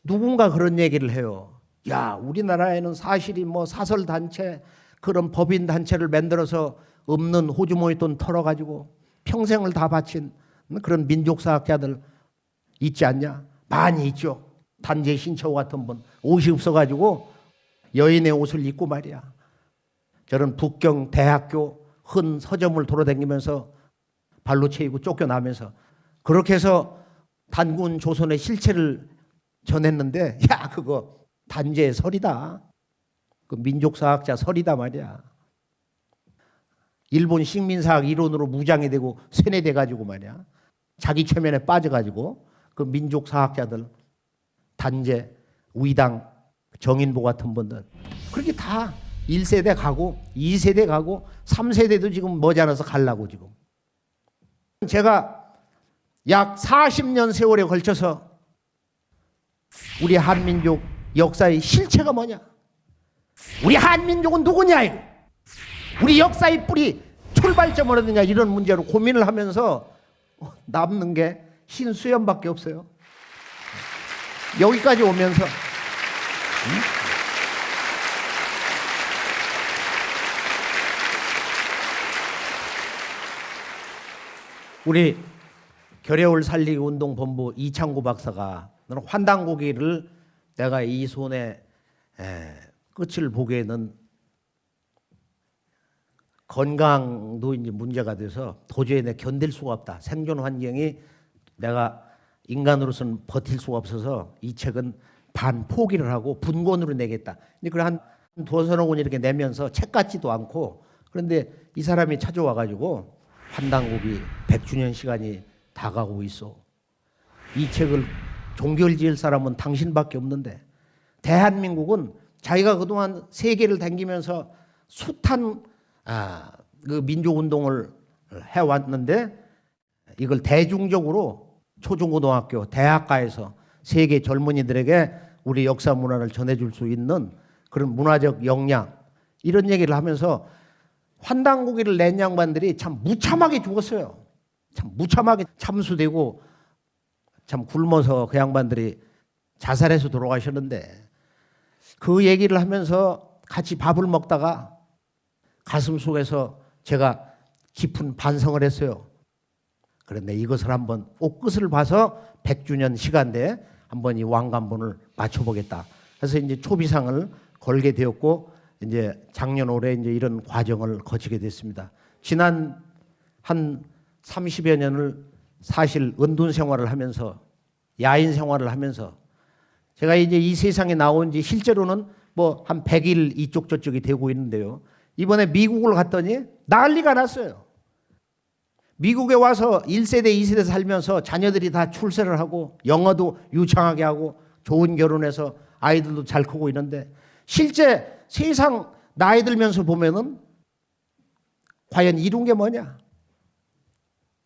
누군가 그런 얘기를 해요. 야, 우리나라에는 사실이 뭐 사설단체, 그런 법인단체를 만들어서 없는 호주머니 돈 털어가지고 평생을 다 바친 그런 민족사학자들 있지 않냐? 많이 있죠. 단재 신처우 같은 분 옷이 없어가지고 여인의 옷을 입고 말이야. 저는 북경 대학교 흔 서점을 돌아다니면서 발로 채이고 쫓겨나면서 그렇게 해서 단군 조선의 실체를 전했는데, 야, 그거 단재의 설이다. 그 민족사학자 설이다 말이야. 일본 식민사학 이론으로 무장이 되고 세뇌돼 가지고 말이야. 자기 체면에 빠져가지고 그 민족사학자들 단재, 우이당, 정인보 같은 분들 그렇게 다 1세대 가고 2세대 가고 3세대도 지금 머지않아서 가려고 지금. 제가 약 40년 세월에 걸쳐서 우리 한민족 역사의 실체가 뭐냐? 우리 한민족은 누구냐? 이거. 우리 역사의 뿌리 출발점은 어디냐? 이런 문제로 고민을 하면서 남는 게 신수염밖에 없어요. 여기까지 오면서 우리 결여울 살리기 운동본부 이창구 박사가 너는 환단고기를 내가 이 손에 끝을 보기에는 건강도 이제 문제가 돼서 도저히 내 견딜 수가 없다. 생존 환경이 내가 인간으로서는 버틸 수가 없어서 이 책은 반 포기를 하고 분권으로 내겠다. 근데 그걸 한 두서너 권 이렇게 내면서 책 같지도 않고, 그런데 이 사람이 찾아와 가지고 환단고기 100주년 시간이 다가오고 있어. 이 책을 종결지을 사람은 당신밖에 없는데, 대한민국은 자기가 그동안 세계를 다니면서 숱한 그 민족운동을 해왔는데 이걸 대중적으로 초중고등학교, 대학가에서 세계 젊은이들에게 우리 역사 문화를 전해줄 수 있는 그런 문화적 역량, 이런 얘기를 하면서 환단고기를 낸 양반들이 참 무참하게 죽었어요. 참 무참하게 참수되고 참 굶어서 그 양반들이 자살해서 돌아가셨는데, 그 얘기를 하면서 같이 밥을 먹다가 가슴 속에서 제가 깊은 반성을 했어요. 그런데 이것을 한번 옷끝을 봐서 100주년 시간대에 한번 이 왕관본을 맞춰보겠다. 그래서 이제 초비상을 걸게 되었고, 이제 작년 올해 이제 이런 과정을 거치게 됐습니다. 지난 한 30여 년을 사실 은둔 생활을 하면서, 야인 생활을 하면서, 제가 이제 이 세상에 나온 지 실제로는 뭐 한 100일 이쪽 저쪽이 되고 있는데요. 이번에 미국을 갔더니 난리가 났어요. 미국에 와서 1세대, 2세대 살면서 자녀들이 다 출세를 하고 영어도 유창하게 하고 좋은 결혼해서 아이들도 잘 크고 있는데, 실제 세상 나이 들면서 보면은 과연 이룬 게 뭐냐?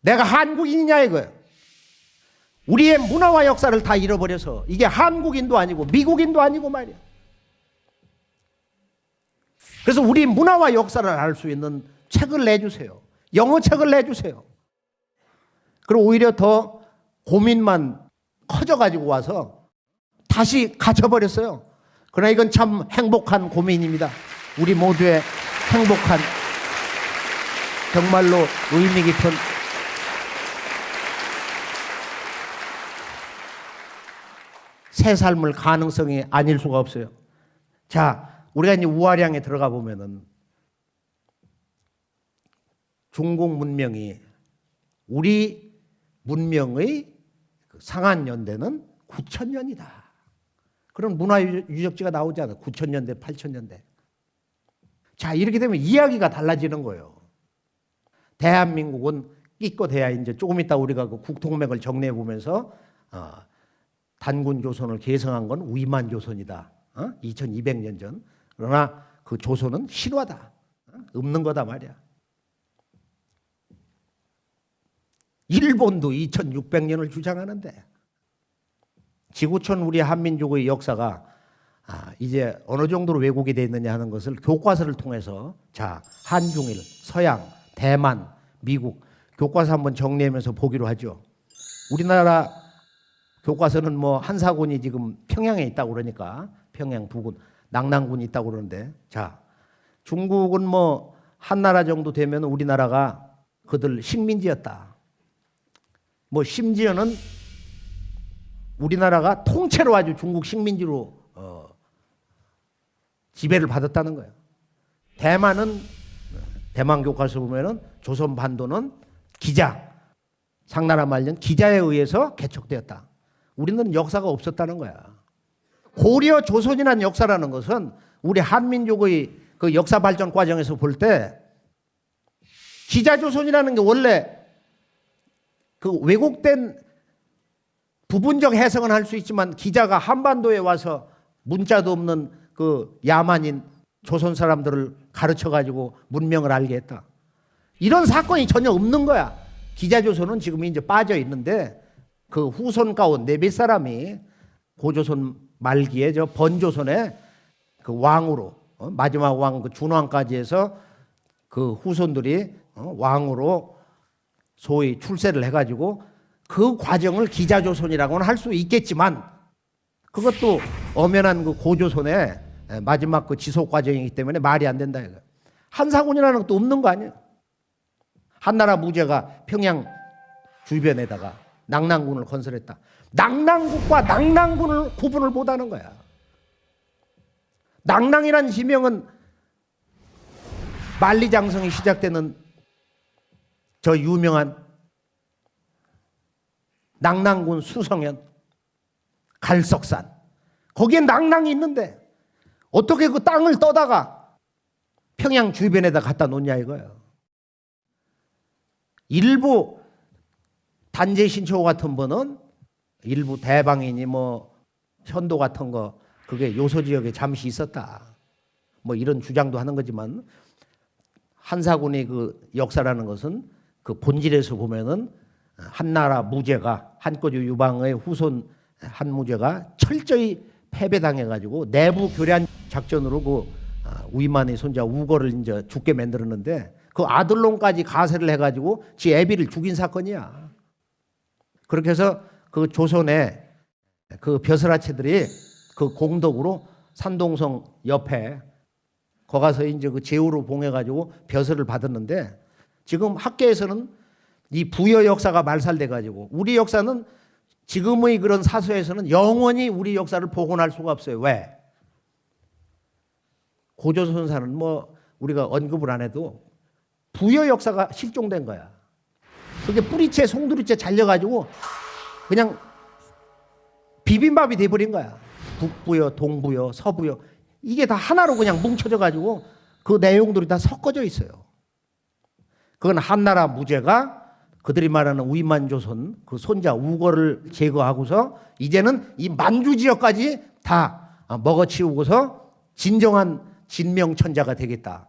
내가 한국인이냐 이거예요. 우리의 문화와 역사를 다 잃어버려서 이게 한국인도 아니고 미국인도 아니고 말이야. 그래서 우리 문화와 역사를 알 수 있는 책을 내주세요. 영어 책을 내주세요. 그리고 오히려 더 고민만 커져가지고 와서 다시 갇혀버렸어요. 그러나 이건 참 행복한 고민입니다. 우리 모두의 행복한, 정말로 의미 깊은 새 삶을 가능성이 아닐 수가 없어요. 자, 우리가 이제 우아량에 들어가 보면은 중국 문명이 우리 문명의 상한 연대는 9,000년이다. 그런 문화 유적지가 나오잖아. 9,000년대, 8,000년대. 자, 이렇게 되면 이야기가 달라지는 거예요. 대한민국은 끼껏해야 이제 조금 이따 우리가 그 국통맥을 정리해 보면서 단군 조선을 계승한 건 위만 조선이다. 2200년 전. 그러나 그 조선은 실화다. 없는 거다 말이야. 일본도 2600년을 주장하는데 지구촌 우리 한민족의 역사가 이제 어느 정도로 왜곡이 되어 있느냐 하는 것을 교과서를 통해서 자, 한중일, 서양, 대만, 미국 교과서 한번 정리하면서 보기로 하죠. 우리나라 교과서는 뭐 한사군이 지금 평양에 있다고 그러니까 평양 부군, 낙랑군이 있다고 그러는데 자, 중국은 뭐 한나라 정도 되면 우리나라가 그들 식민지였다. 뭐 심지어는 우리나라가 통째로 아주 중국 식민지로 지배를 받았다는 거예요. 대만은 대만 교과서 보면은 조선 반도는 기자, 상나라 말년 기자에 의해서 개척되었다. 우리는 역사가 없었다는 거야. 고려 조선이라는 역사라는 것은 우리 한민족의 그 역사 발전 과정에서 볼 때 기자 조선이라는 게 원래 그 왜곡된 부분적 해석은 할 수 있지만 기자가 한반도에 와서 문자도 없는 그 야만인 조선 사람들을 가르쳐 가지고 문명을 알게 했다. 이런 사건이 전혀 없는 거야. 기자 조선은 지금 이제 빠져 있는데 그 후손 가운데 몇 사람이 고조선 말기에 저 번조선의 그 왕으로 마지막 왕 그 준왕까지 해서 그 후손들이 왕으로 소위 출세를 해가지고 그 과정을 기자조선이라고는 할 수 있겠지만 그것도 엄연한 그 고조선의 마지막 그 지속 과정이기 때문에 말이 안 된다 이거. 한사군이라는 것도 없는 거 아니에요. 한나라 무제가 평양 주변에다가 낙랑군을 건설했다. 낙랑국과 낙랑군을 구분을 못하는 거야. 낙랑이라는 지명은 만리장성이 시작되는 저 유명한 낙랑군 수성현 갈석산 거기에 낙랑이 있는데 어떻게 그 땅을 떠다가 평양 주변에다 갖다 놓냐 이거예요. 일부 단제신초 같은 분은 일부 대방인이 뭐 현도 같은 거 그게 요소 지역에 잠시 있었다. 뭐 이런 주장도 하는 거지만 한사군의 그 역사라는 것은 그 본질에서 보면은 한나라 무제가 한꺼주 유방의 후손 한무제가 철저히 패배당해 가지고 내부 교란 작전으로 그 위만의 손자 우거를 이제 죽게 만들었는데 그 아들놈까지 가세를 해 가지고 지 애비를 죽인 사건이야. 그렇게 해서 그 조선의 그 벼슬아치들이 그 공덕으로 산동성 옆에 거 가서 이제 그 제후로 봉해 가지고 벼슬을 받았는데 지금 학계에서는 이 부여 역사가 말살돼 가지고 우리 역사는 지금의 그런 사서에서는 영원히 우리 역사를 복원할 수가 없어요. 왜? 고조선사는 뭐 우리가 언급을 안 해도 부여 역사가 실종된 거야. 그게 뿌리채 송두리째 잘려가지고 그냥 비빔밥이 돼버린 거야. 북부여, 동부여, 서부여 이게 다 하나로 그냥 뭉쳐져 가지고 그 내용들이 다 섞어져 있어요. 그건 한나라 무제가 그들이 말하는 위만조선 그 손자 우거를 제거하고서 이제는 이 만주 지역까지 다 먹어치우고서 진정한 진명천자가 되겠다.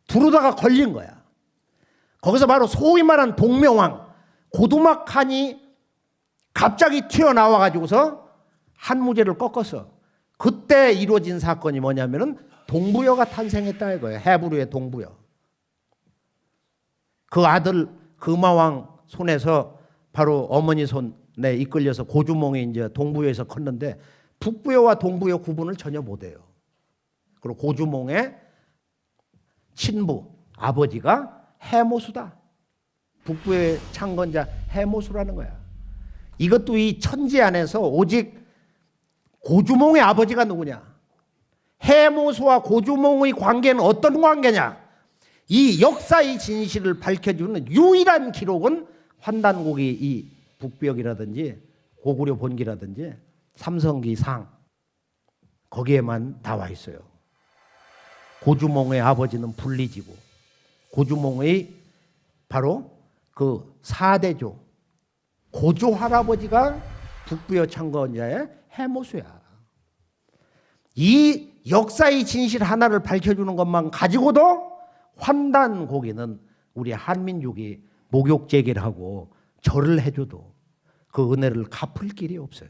두루다가 걸린 거야. 거기서 바로 소위 말한 동명왕 고두막한이 갑자기 튀어나와 가지고서 한무제를 꺾었어. 그때 이루어진 사건이 뭐냐면은 동부여가 탄생했다 이거예요. 헤브루의 동부여. 그 아들 금화왕 손에서 바로 어머니 손에 이끌려서 고주몽이 이제 동부여에서 컸는데 북부여와 동부여 구분을 전혀 못해요. 그리고 고주몽의 친부 아버지가 해모수다. 북부의 창건자 해모수라는 거야. 이것도 이 천지 안에서 오직 고주몽의 아버지가 누구냐? 해모수와 고주몽의 관계는 어떤 관계냐? 이 역사의 진실을 밝혀주는 유일한 기록은 환단고기 이 북벽이라든지 고구려 본기라든지 삼성기 상 거기에만 나와 있어요. 고주몽의 아버지는 불리지고 고주몽의 바로 그 4대조 고조 할아버지가 북부여 창건자의 해모수야. 이 역사의 진실 하나를 밝혀주는 것만 가지고도 환단고기는 우리 한민족이 목욕 제기를 하고 절을 해줘도 그 은혜를 갚을 길이 없어요.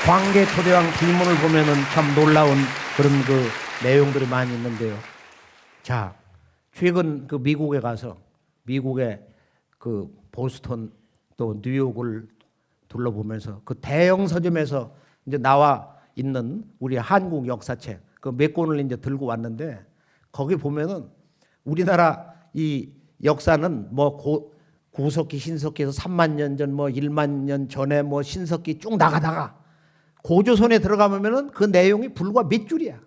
광개토대왕 불문을 보면은 참 놀라운 그런 그 내용들이 많이 있는데요. 자, 최근 그 미국에 가서 미국의 그 보스턴 또 뉴욕을 둘러보면서 그 대형 서점에서 이제 나와 있는 우리 한국 역사책 그 몇 권을 이제 들고 왔는데 거기 보면은 우리나라 이 역사는 뭐 구석기 신석기에서 3만 년 전 뭐 1만 년 전에 뭐 신석기 쭉 나가다가 고조선에 들어가면은 그 내용이 불과 몇 줄이야.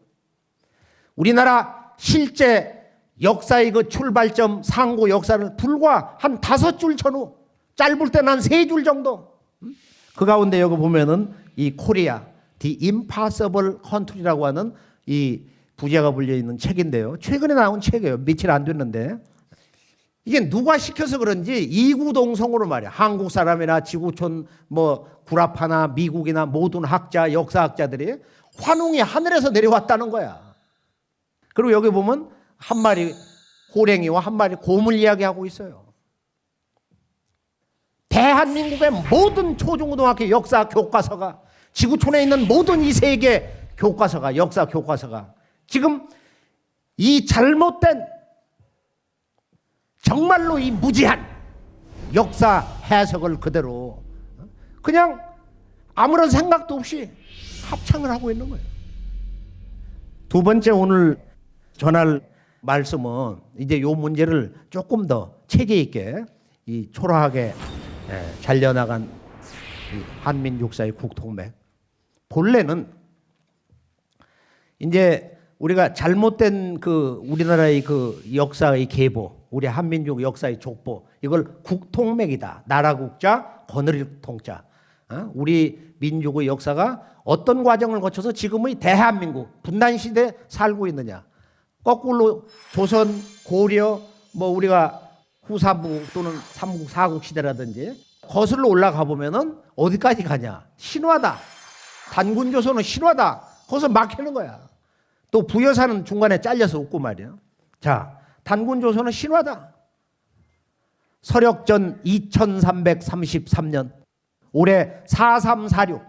우리나라 실제 역사의 그 출발점 상고 역사를 불과 한 5줄 전후 짧을 때는 한 3줄 정도. 그 가운데 여기 보면은 이 코리아 The Impossible Country라고 하는 이 부제가 불려 있는 책인데요. 최근에 나온 책이에요. 며칠 안 됐는데 이게 누가 시켜서 그런지 이구동성으로 말이야. 한국 사람이나 지구촌 뭐 구라파나 미국이나 모든 학자 역사학자들이 환웅이 하늘에서 내려왔다는 거야. 그리고 여기 보면 한 마리 호랭이와 한 마리 곰을 이야기하고 있어요. 대한민국의 모든 초중고등학교 역사 교과서가 지구촌에 있는 모든 이 세계 교과서가 역사 교과서가 지금 이 잘못된 정말로 이 무지한 역사 해석을 그대로 그냥 아무런 생각도 없이 합창을 하고 있는 거예요. 두 번째 오늘 전할 말씀은 이제 이 문제를 조금 더 체계 있게 이 초라하게 잘려나간 한민족사의 국통맥. 본래는 이제 우리가 잘못된 그 우리나라의 그 역사의 계보, 우리 한민족 역사의 족보, 이걸 국통맥이다. 나라국자, 거느릴 통자. 우리 민족의 역사가 어떤 과정을 거쳐서 지금의 대한민국 분단 시대에 살고 있느냐. 거꾸로 조선, 고려, 뭐 우리가 후삼국 또는 삼국, 사국 시대라든지 거슬러 올라가 보면은 어디까지 가냐? 신화다. 단군조선은 신화다. 거기서 막히는 거야. 또 부여사는 중간에 잘려서 웃고 말이야. 자, 단군조선은 신화다. 서력전 2333년 올해 4346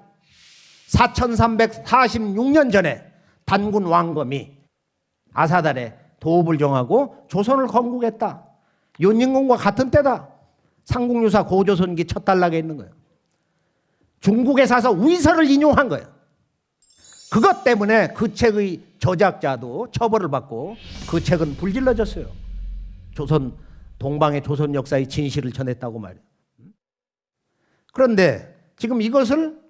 4346년 전에 단군 왕검이 아사달에 도읍을 정하고 조선을 건국했다. 윤인공과 같은 때다. 삼국유사 고조선기 첫 단락에 있는 거예요. 중국에 사서 위서를 인용한 거예요. 그것 때문에 그 책의 저작자도 처벌을 받고 그 책은 불질러졌어요. 조선 동방의 조선 역사의 진실을 전했다고 말이에요. 그런데 지금 이것을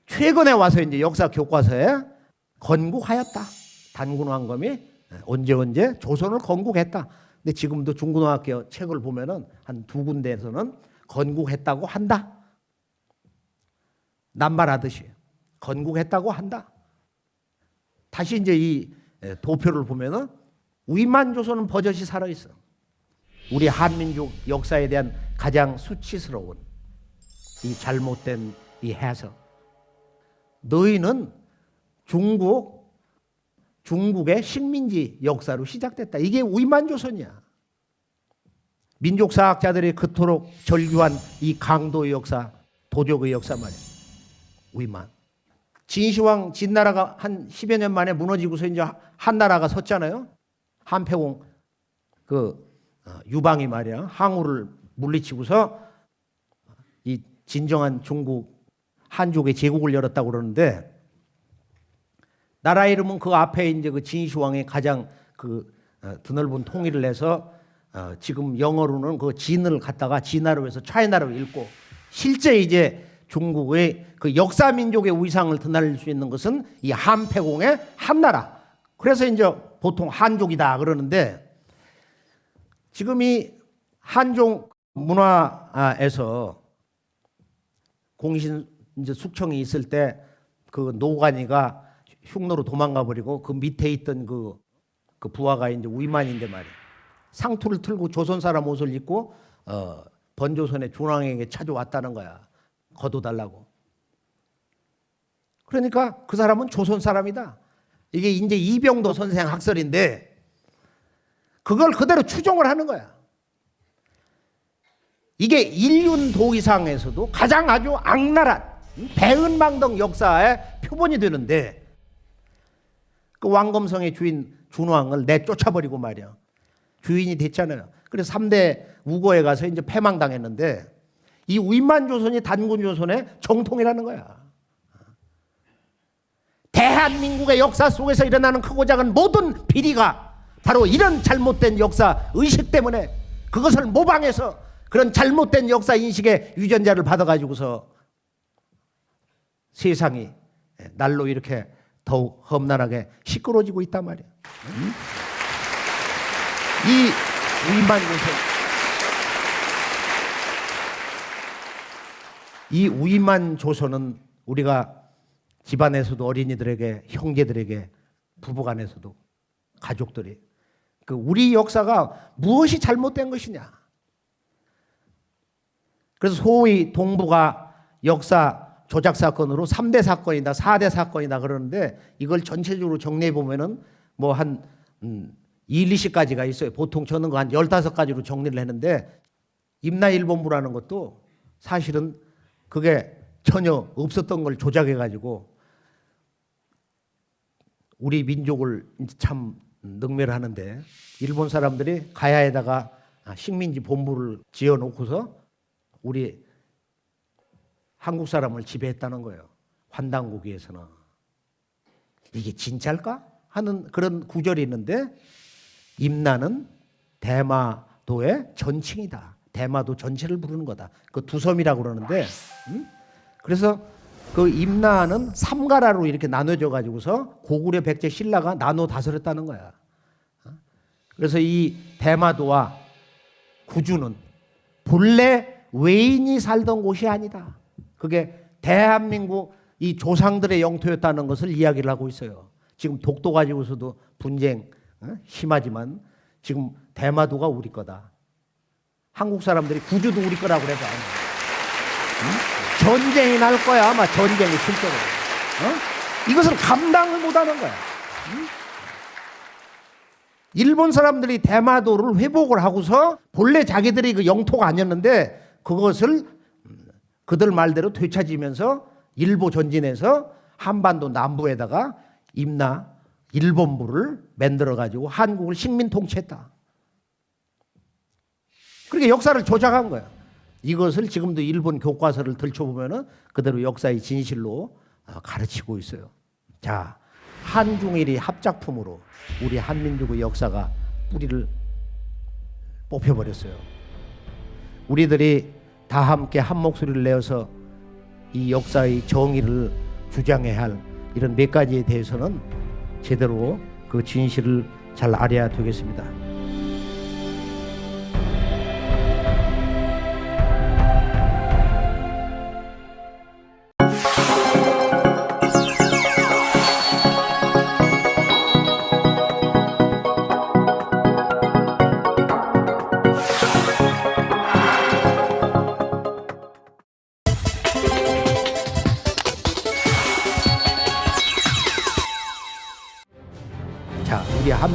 최근에 와서 이제 역사 교과서에 건국하였다. 단군 왕검이 언제 조선을 건국했다. 근데 지금도 중고등학교 책을 보면은 한 2군데에서는 건국했다고 한다. 낱말하듯이 건국했다고 한다. 다시 이제 이 도표를 보면은 위만조선은 버젓이 살아 있어. 우리 한민족 역사에 대한 가장 수치스러운 이 잘못된 이 해석. 너희는 중국의 식민지 역사로 시작됐다. 이게 우이만조선이야. 민족사학자들이 그토록 절규한 이 강도의 역사, 도적의 역사 말이야. 우이만. 진시황 진나라가 한 10여 년 만에 무너지고서 이제 한나라가 섰잖아요. 한패공 유방이 말이야. 항우를 물리치고서 이 진정한 중국 한족의 제국을 열었다고 그러는데, 나라 이름은 그 앞에 이제 그 진시황이 가장 드넓은 통일을 해서 지금 영어로는 그 진을 갖다가 진화로 해서 차이나로 읽고, 실제 이제 중국의 그 역사 민족의 위상을 드날릴 수 있는 것은 이 한패공의 한나라. 그래서 이제 보통 한족이다 그러는데, 지금 이 한족 문화에서 공신 이제 숙청이 있을 때 그 노관이가 흉노로 도망가 버리고 그 밑에 있던 그 부하가 이제 우이만인데 말이야. 상투를 틀고 조선 사람 옷을 입고 번조선의 준왕에게 찾아왔다는 거야. 거둬달라고. 그러니까 그 사람은 조선 사람이다. 이게 이제 이병도 선생 학설인데 그걸 그대로 추종을 하는 거야. 이게 인륜도의상에서도 가장 아주 악랄한 배은망덕 역사의 표본이 되는데, 그 왕검성의 주인 준왕을 내쫓아버리고 말이야. 주인이 됐잖아요. 그래서 3대 우고에 가서 이제 패망당했는데, 이 우인만조선이 단군조선의 정통이라는 거야. 대한민국의 역사 속에서 일어나는 크고 작은 모든 비리가 바로 이런 잘못된 역사 의식 때문에, 그것을 모방해서 그런 잘못된 역사 인식의 유전자를 받아가지고서 세상이 날로 이렇게 더욱 험난하게 시끄러워지고 있단 말이야. 이 우이만 조선은 우리가 집안에서도 어린이들에게, 형제들에게, 부부간에서도, 가족들이 우리 역사가 무엇이 잘못된 것이냐. 그래서 소위 동북아 역사 조작 사건으로 3대 사건이다, 4대 사건이다 그러는데, 이걸 전체적으로 정리해 보면은 뭐 한 1, 2시까지가 있어요. 보통 저는 한 15가지로 정리를 했는데, 임나일본부라는 것도 사실은 그게 전혀 없었던 걸 조작해 가지고 우리 민족을 참 능멸하는데, 일본 사람들이 가야에다가 식민지 본부를 지어 놓고서 우리 한국 사람을 지배했다는 거예요. 환단고기에서는. 이게 진짜일까? 하는 그런 구절이 있는데, 임나는 대마도의 전칭이다. 대마도 전체를 부르는 거다. 그 두섬이라고 그러는데, 그래서 그 임나는 삼가라로 이렇게 나눠져 가지고서 고구려 백제 신라가 나눠 다스렸다는 거야. 그래서 이 대마도와 구주는 본래 외인이 살던 곳이 아니다. 그게 대한민국 이 조상들의 영토였다는 것을 이야기를 하고 있어요. 지금 독도 가지고서도 분쟁 심하지만 지금 대마도가 우리 거다. 한국 사람들이 구주도 우리 거라고 그래서 전쟁이 날 거야. 아마 전쟁이 실제로. 이것을 감당을 못하는 거야. 일본 사람들이 대마도를 회복을 하고서 본래 자기들이 그 영토가 아니었는데 그것을 그들 말대로 되찾으면서 일보 전진해서 한반도 남부에다가 임나 일본부를 만들어 가지고 한국을 식민 통치했다. 그렇게 역사를 조작한 거야. 이것을 지금도 일본 교과서를 들춰보면은 그대로 역사의 진실로 가르치고 있어요. 자, 한중일이 합작품으로 우리 한민족의 역사가 뿌리를 뽑혀버렸어요. 우리들이 다 함께 한 목소리를 내어서 이 역사의 정의를 주장해야 할 이런 몇 가지에 대해서는 제대로 그 진실을 잘 알아야 되겠습니다.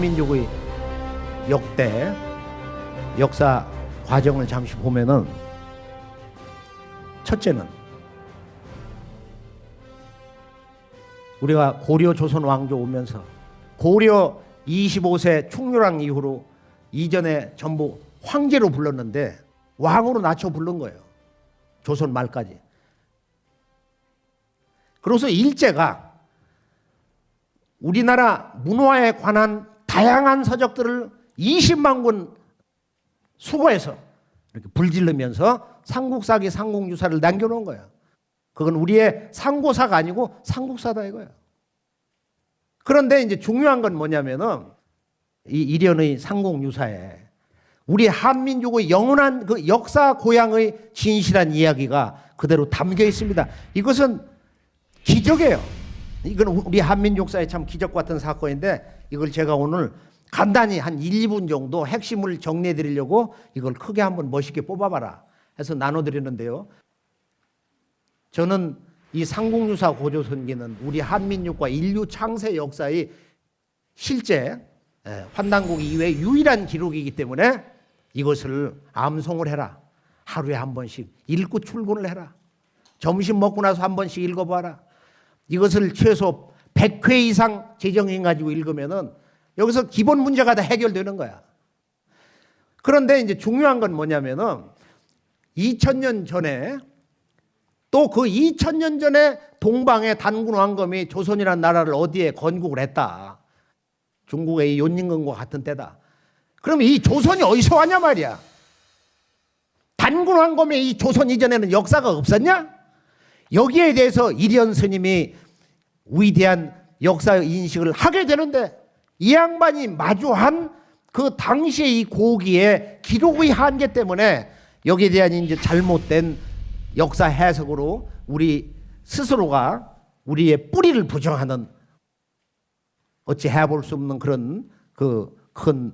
한민족의 역대 역사 과정을 잠시 보면은 첫째는 우리가 고려 조선 왕조 오면서 고려 25세 충렬왕 이후로 이전에 전부 황제로 불렀는데 왕으로 낮춰 부른 거예요. 조선 말까지. 그래서 일제가 우리나라 문화에 관한 다양한 서적들을 20만 권 수거해서 이렇게 불질르면서 삼국사기 삼국유사를 남겨놓은 거예요. 그건 우리의 상고사가 아니고 삼국사다 이거예요. 그런데 이제 중요한 건 뭐냐면은 이 일련의 삼국유사에 우리 한민족의 영원한 그 역사 고향의 진실한 이야기가 그대로 담겨 있습니다. 이것은 기적이에요. 이건 우리 한민족사의 참 기적 같은 사건인데 이걸 제가 오늘 간단히 한 1, 2분 정도 핵심을 정리해 드리려고 이걸 크게 한번 멋있게 뽑아봐라 해서 나눠드리는데요. 저는 이 삼국유사 고조선기는 우리 한민족과 인류 창세 역사의 실제 환단곡 이외의 유일한 기록이기 때문에 이것을 암송을 해라. 하루에 한 번씩 읽고 출근을 해라. 점심 먹고 나서 한 번씩 읽어봐라. 이것을 최소 100회 이상 재정해가지고 읽으면은 여기서 기본 문제가 다 해결되는 거야. 그런데 이제 중요한 건 뭐냐면은 2000년 전에 또 그 2000년 전에 동방의 단군 왕검이 조선이라는 나라를 어디에 건국을 했다. 중국의 이 연민군과 같은 때다. 그러면 이 조선이 어디서 왔냐 말이야. 단군 왕검의 이 조선 이전에는 역사가 없었냐? 여기에 대해서 이련 스님이 위대한 역사 인식을 하게 되는데 이 양반이 마주한 그 당시의 이 고기의 기록의 한계 때문에 여기에 대한 이제 잘못된 역사 해석으로 우리 스스로가 우리의 뿌리를 부정하는 어찌 해볼 수 없는 그런 그 큰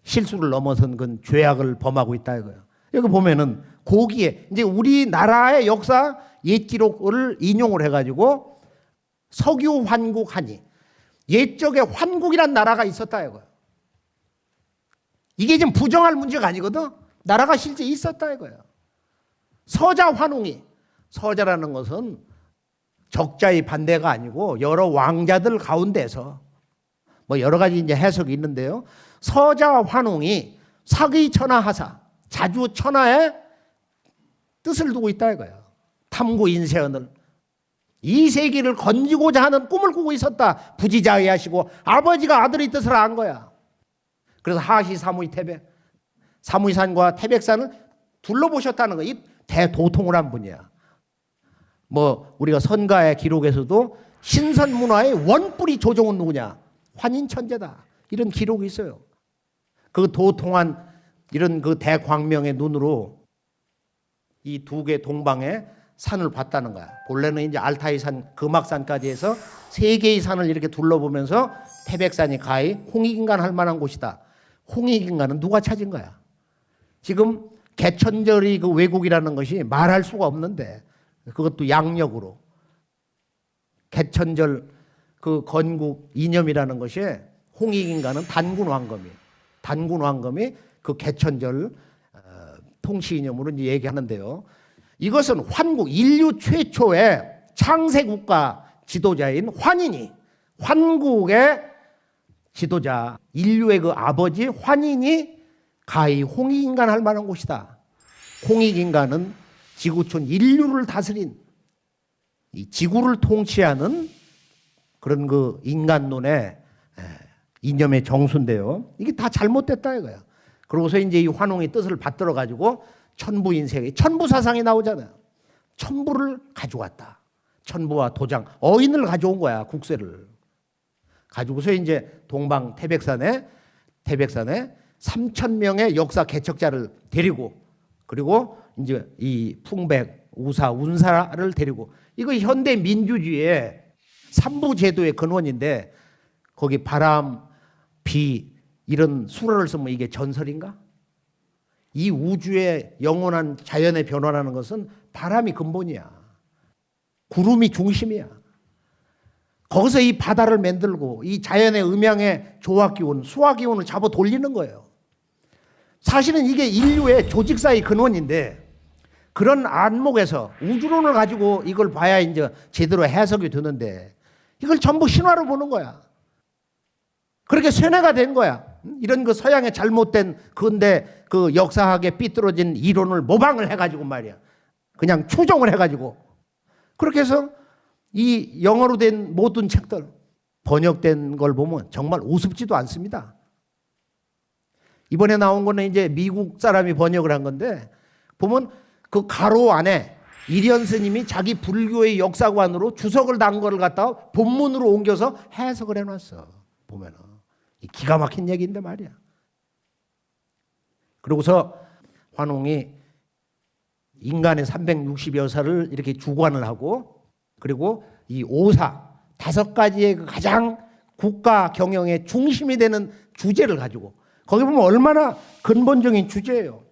실수를 넘어선 그 죄악을 범하고 있다 이거예요. 여기 보면은 고기에 이제 우리나라의 역사 옛 기록을 인용을 해가지고 석유 환국 하니 옛적에 환국이란 나라가 있었다 이거예요. 이게 지금 부정할 문제가 아니거든. 나라가 실제 있었다 이거예요. 서자 환웅이 서자라는 것은 적자의 반대가 아니고 여러 왕자들 가운데서 뭐 여러 가지 이제 해석이 있는데요. 서자 환웅이 사기천하하사 자주천하의 뜻을 두고 있다 이거예요. 탐구 인세언을 이 세계를 건지고자 하는 꿈을 꾸고 있었다. 부지자의하시고 아버지가 아들의 뜻을 안 거야. 그래서 하시 사무이 태백 사무이산과 태백산을 둘러보셨다는 거. 이 대도통을 한 분이야. 뭐 우리가 선가의 기록에서도 신선 문화의 원뿌리 조종은 누구냐? 환인천재다. 이런 기록이 있어요. 그 도통한 이런 그 대광명의 눈으로 이 두 개 동방의 산을 봤다는 거야. 본래는 이제 알타이산, 금악산까지 해서 세 개의 산을 이렇게 둘러보면서 태백산이 가히 홍익인간 할 만한 곳이다. 홍익인간은 누가 찾은 거야? 지금 개천절이 그 왜곡이라는 것이 말할 수가 없는데 그것도 양력으로 개천절 그 건국 이념이라는 것이 홍익인간은 단군 왕검이 그 개천절 통치 이념으로 이제 얘기하는데요. 이것은 환국 인류 최초의 창세국가 지도자인 환인이 환국의 지도자 인류의 그 아버지 환인이 가히 홍익인간 할 만한 곳이다. 홍익인간은 지구촌 인류를 다스린 이 지구를 통치하는 그런 그 인간론의 이념의 정수인데요. 이게 다 잘못됐다 이거야. 그러고서 이제 이 환웅의 뜻을 받들어 가지고 천부인세계 천부 사상이 나오잖아요. 천부를 가져왔다. 천부와 도장 어인을 가져온 거야. 국세를 가지고서 이제 동방 태백산에 3,000명의 역사 개척자를 데리고 그리고 이제 이 풍백, 우사, 운사를 데리고 이거 현대 민주주의의 삼부 제도의 근원인데 거기 바람, 비 이런 수로를 쓰면 이게 전설인가? 이 우주의 영원한 자연의 변화라는 것은 바람이 근본이야. 구름이 중심이야. 거기서 이 바다를 만들고 이 자연의 음양의 조화 기운, 수화 기운을 잡아 돌리는 거예요. 사실은 이게 인류의 조직사의 근원인데 그런 안목에서 우주론을 가지고 이걸 봐야 이제 제대로 해석이 되는데 이걸 전부 신화로 보는 거야. 그렇게 쇠뇌가 된 거야. 이런 그 서양의 잘못된 근대 그 역사학에 삐뚤어진 이론을 모방을 해가지고 말이야. 그냥 추종을 해가지고 그렇게 해서 이 영어로 된 모든 책들 번역된 걸 보면 정말 우습지도 않습니다. 이번에 나온 거는 이제 미국 사람이 번역을 한 건데 보면 그 가로 안에 이련 스님이 자기 불교의 역사관으로 주석을 단 거를 갖다가 본문으로 옮겨서 해석을 해놨어. 보면은 기가 막힌 얘기인데 말이야. 그러고서 환웅이 인간의 360여사를 이렇게 주관을 하고 그리고 이 오사 5가지의 그 가장 국가 경영의 중심이 되는 주제를 가지고 거기 보면 얼마나 근본적인 주제예요.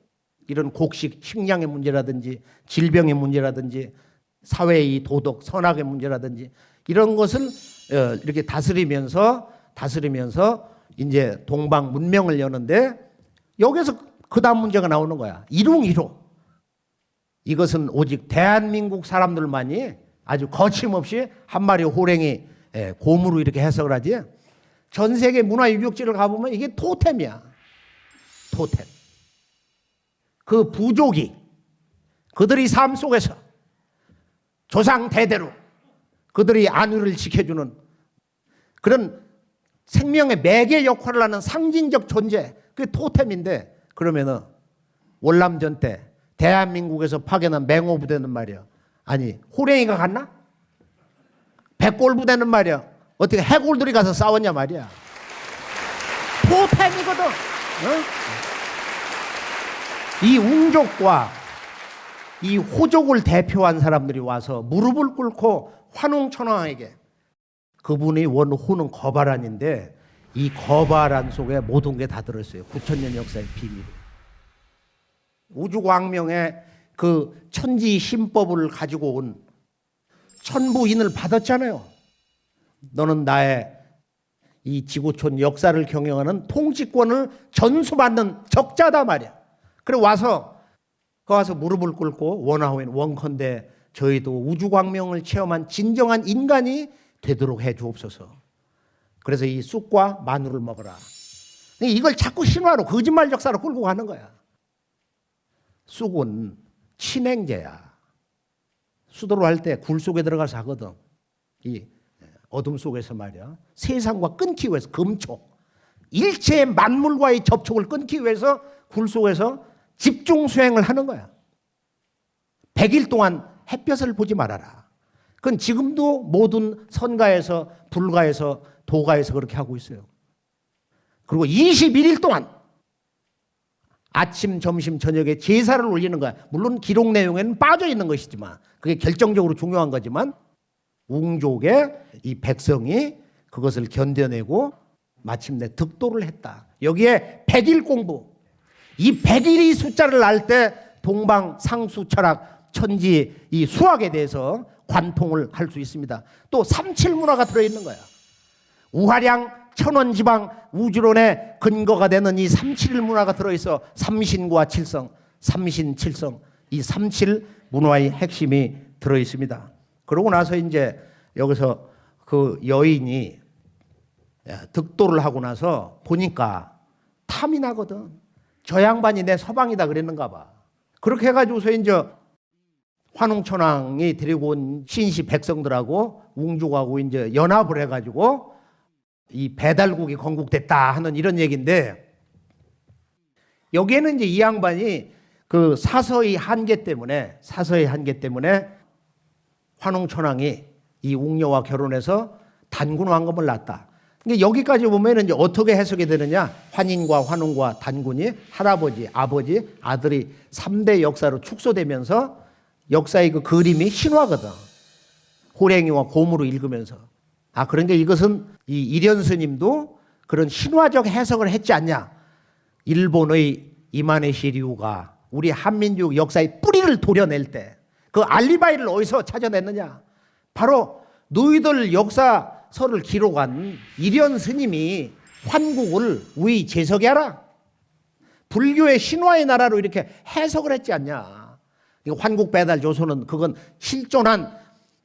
이런 곡식, 식량의 문제라든지 질병의 문제라든지 사회의 도덕, 선악의 문제라든지 이런 것을 이렇게 다스리면서 이제 동방 문명을 여는데 여기서 그 다음 문제가 나오는 거야. 일웅이로. 이것은 오직 대한민국 사람들만이 아주 거침없이 한 마리 호랭이 곰으로 이렇게 해석을 하지. 전 세계 문화유적지를 가보면 이게 토템이야. 토템. 그 부족이 그들의 삶 속에서 조상 대대로 그들의 안위를 지켜주는 그런 생명의 매개 역할을 하는 상징적 존재, 그게 토템인데 그러면은 월남전 때 대한민국에서 파견한 맹호부대는 말이야. 아니 호랭이가 갔나? 백골부대는 말이야. 어떻게 해골들이 가서 싸웠냐 말이야. 토템이거든. 이 웅족과 이 호족을 대표한 사람들이 와서 무릎을 꿇고 환웅천왕에게 그분이 원 호는 거바란인데 이 거바란 속에 모든 게 다 들어있어요. 9,000년 역사의 비밀. 우주광명의 그 천지 신법을 가지고 온 천부인을 받았잖아요. 너는 나의 이 지구촌 역사를 경영하는 통치권을 전수받는 적자다 말이야. 그래 와서 무릎을 꿇고 원하오인 원컨대 저희도 우주광명을 체험한 진정한 인간이 되도록 해 주옵소서. 그래서 이 쑥과 마늘을 먹어라. 이걸 자꾸 신화로 거짓말 역사로 끌고 가는 거야. 쑥은 친행제야. 수도로 할 때 굴 속에 들어가서 하거든. 이 어둠 속에서 말이야. 세상과 끊기 위해서 금촉. 일체의 만물과의 접촉을 끊기 위해서 굴 속에서 집중 수행을 하는 거야. 100일 동안 햇볕을 보지 말아라. 그건 지금도 모든 선가에서 불가에서 도가에서 그렇게 하고 있어요. 그리고 21일 동안 아침, 점심, 저녁에 제사를 올리는 거야. 물론 기록 내용에는 빠져 있는 것이지만 그게 결정적으로 중요한 거지만 웅족의 이 백성이 그것을 견뎌내고 마침내 득도를 했다. 여기에 100일 공부. 이 100일이 숫자를 알 때 동방 상수 철학 천지 이 수학에 대해서 관통을 할 수 있습니다. 또 삼칠 문화가 들어있는 거야. 우화량 천원지방 우주론의 근거가 되는 이 삼칠 문화가 들어있어. 삼신과 칠성, 삼신칠성 이 삼칠 문화의 핵심이 들어있습니다. 그러고 나서 이제 여기서 그 여인이 득도를 하고 나서 보니까 탐이 나거든. 저 양반이 내 서방이다 그랬는가 봐. 그렇게 해가지고서 이제 환웅천왕이 데리고 온 신시 백성들하고 웅족하고 이제 연합을 해가지고 이 배달국이 건국됐다 하는 이런 얘기인데 여기에는 이제 이 양반이 그 사서의 한계 때문에 환웅천왕이 이 웅녀와 결혼해서 단군 왕검을 낳았다. 근데 여기까지 보면 이제 어떻게 해석이 되느냐? 환인과 환웅과 단군이 할아버지, 아버지, 아들이 3대 역사로 축소되면서 역사의 그 그림이 신화거든. 호랭이와 곰으로 읽으면서. 그러니까 이것은 이 이련 스님도 그런 신화적 해석을 했지 않냐? 일본의 이마네 시리우가 우리 한민족 역사의 뿌리를 도려낼 때 그 알리바이를 어디서 찾아냈느냐? 바로 너희들 역사 역사서를 기록한 일현 스님이 환국을 우리 재석이 하라, 불교의 신화의 나라로 이렇게 해석을 했지 않냐. 환국 배달 조선은 그건 실존한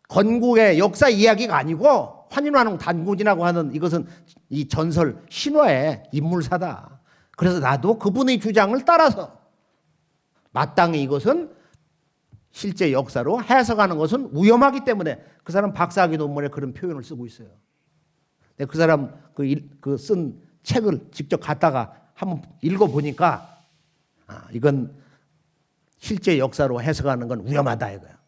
건국의 역사 이야기가 아니고 환인환웅 단군이라고 하는 이것은 이 전설 신화의 인물사다. 그래서 나도 그분의 주장을 따라서 마땅히 이것은 실제 역사로 해석하는 것은 위험하기 때문에 그 사람 박사학위 논문에 그런 표현을 쓰고 있어요. 근데 그 사람 그 쓴 책을 직접 갖다가 한번 읽어보니까 이건 실제 역사로 해석하는 건 위험하다 이거야.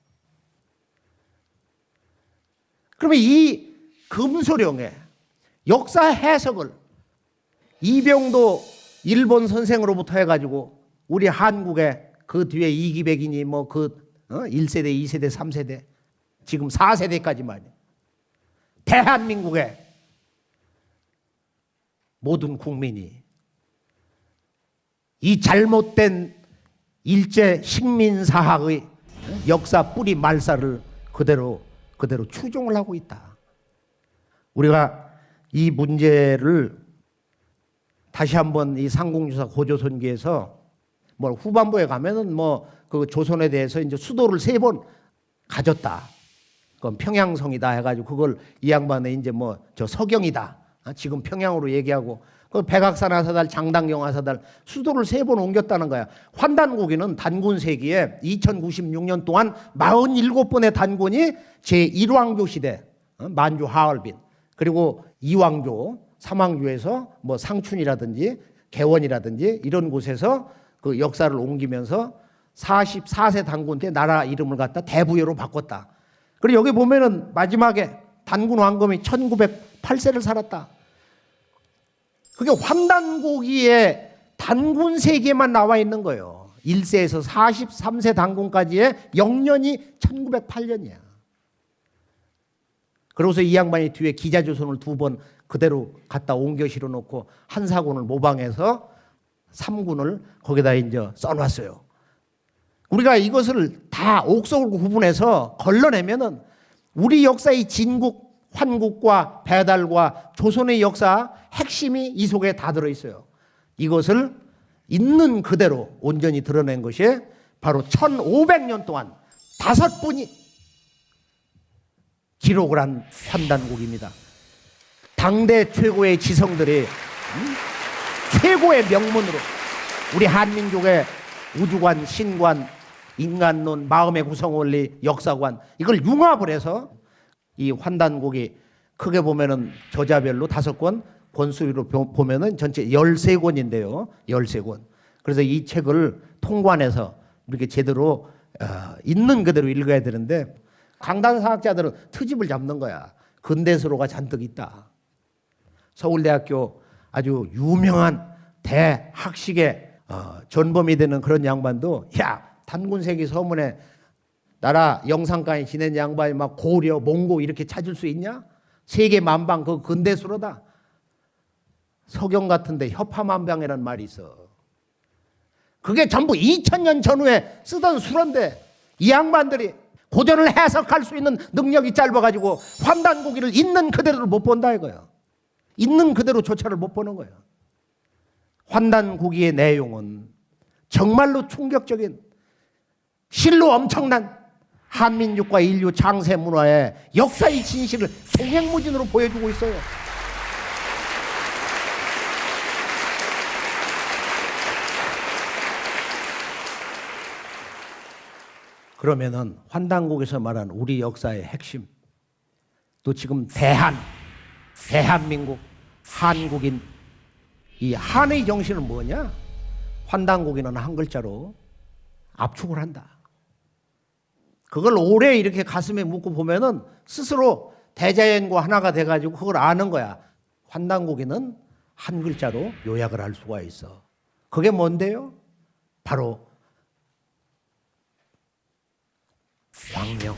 그러면 이 금소령의 역사 해석을 이병도 일본 선생으로부터 해가지고 우리 한국에 그 뒤에 이기백이니 뭐 그 1세대, 2세대, 3세대 지금 4세대까지 말이야. 대한민국의 모든 국민이 이 잘못된 일제 식민사학의 역사 뿌리 말살을 그대로 추종을 하고 있다. 우리가 이 문제를 다시 한번 이 상공주사 고조선기에서 뭐 후반부에 가면은 뭐 그 조선에 대해서 이제 수도를 3번 가졌다. 그건 평양성이다 해가지고 그걸 이 양반에 이제 뭐 저 서경이다. 지금 평양으로 얘기하고 그 백악산 하사달, 장당경 하사달 수도를 3번 옮겼다는 거야. 환단고기는 단군 세기에 2096년 동안 47번의 단군이 제1왕조 시대 만주 하얼빈 그리고 2왕조 3왕조에서 뭐 상춘이라든지 개원이라든지 이런 곳에서 그 역사를 옮기면서 44세 단군 때 나라 이름을 갖다 대부여로 바꿨다. 그리고 여기 보면은 마지막에 단군 왕검이 1908세를 살았다. 그게 환단고기의 단군 세계만 나와 있는 거예요. 1세에서 43세 단군까지의 영년이 1908년이야. 그러고서 이 양반이 뒤에 기자조선을 2번 그대로 갖다 옮겨 실어놓고 한사군을 모방해서 3군을 거기다 이제 써놨어요. 우리가 이것을 다 옥석을 구분해서 걸러내면은 우리 역사의 진국, 환국과 배달과 조선의 역사 핵심이 이 속에 다 들어있어요. 이것을 있는 그대로 온전히 드러낸 것이 바로 1500년 동안 5분이 기록을 한 환단곡입니다. 당대 최고의 지성들이 최고의 명문으로 우리 한민족의 우주관, 신관, 인간론, 마음의 구성원리, 역사관 이걸 융합을 해서 이 환단곡이 크게 보면은 저자별로 5권, 권수로 보면은 전체 13권인데요. 13권. 그래서 이 책을 통관해서 이렇게 제대로 있는 그대로 읽어야 되는데 강단사학자들은 트집을 잡는 거야. 근대서로가 잔뜩 있다. 서울대학교 아주 유명한 대학식의 전범이 되는 그런 양반도 야 단군세기 서문에 나라 영상가에 지낸 양반이 막 고려, 몽고 이렇게 찾을 수 있냐? 세계 만방 그 근대수로다. 서경 같은데 협화만방이라는 말이 있어. 그게 전부 2000년 전후에 쓰던 수로인데 이 양반들이 고전을 해석할 수 있는 능력이 짧아가지고 환단고기를 있는 그대로 못 본다 이거야. 있는 그대로 조차를 못 보는 거야. 환단고기의 내용은 정말로 충격적인 실로 엄청난 한민족과 인류 장세 문화의 역사의 진실을 종횡무진으로 보여주고 있어요. 그러면은 환단곡에서 말한 우리 역사의 핵심 또 지금 대한민국, 한국인 이 한의 정신은 뭐냐? 환단곡이는 한 글자로 압축을 한다. 그걸 오래 이렇게 가슴에 묻고 보면은 스스로 대자연과 하나가 돼가지고 그걸 아는 거야. 환단고기는 한 글자로 요약을 할 수가 있어. 그게 뭔데요? 바로 광명.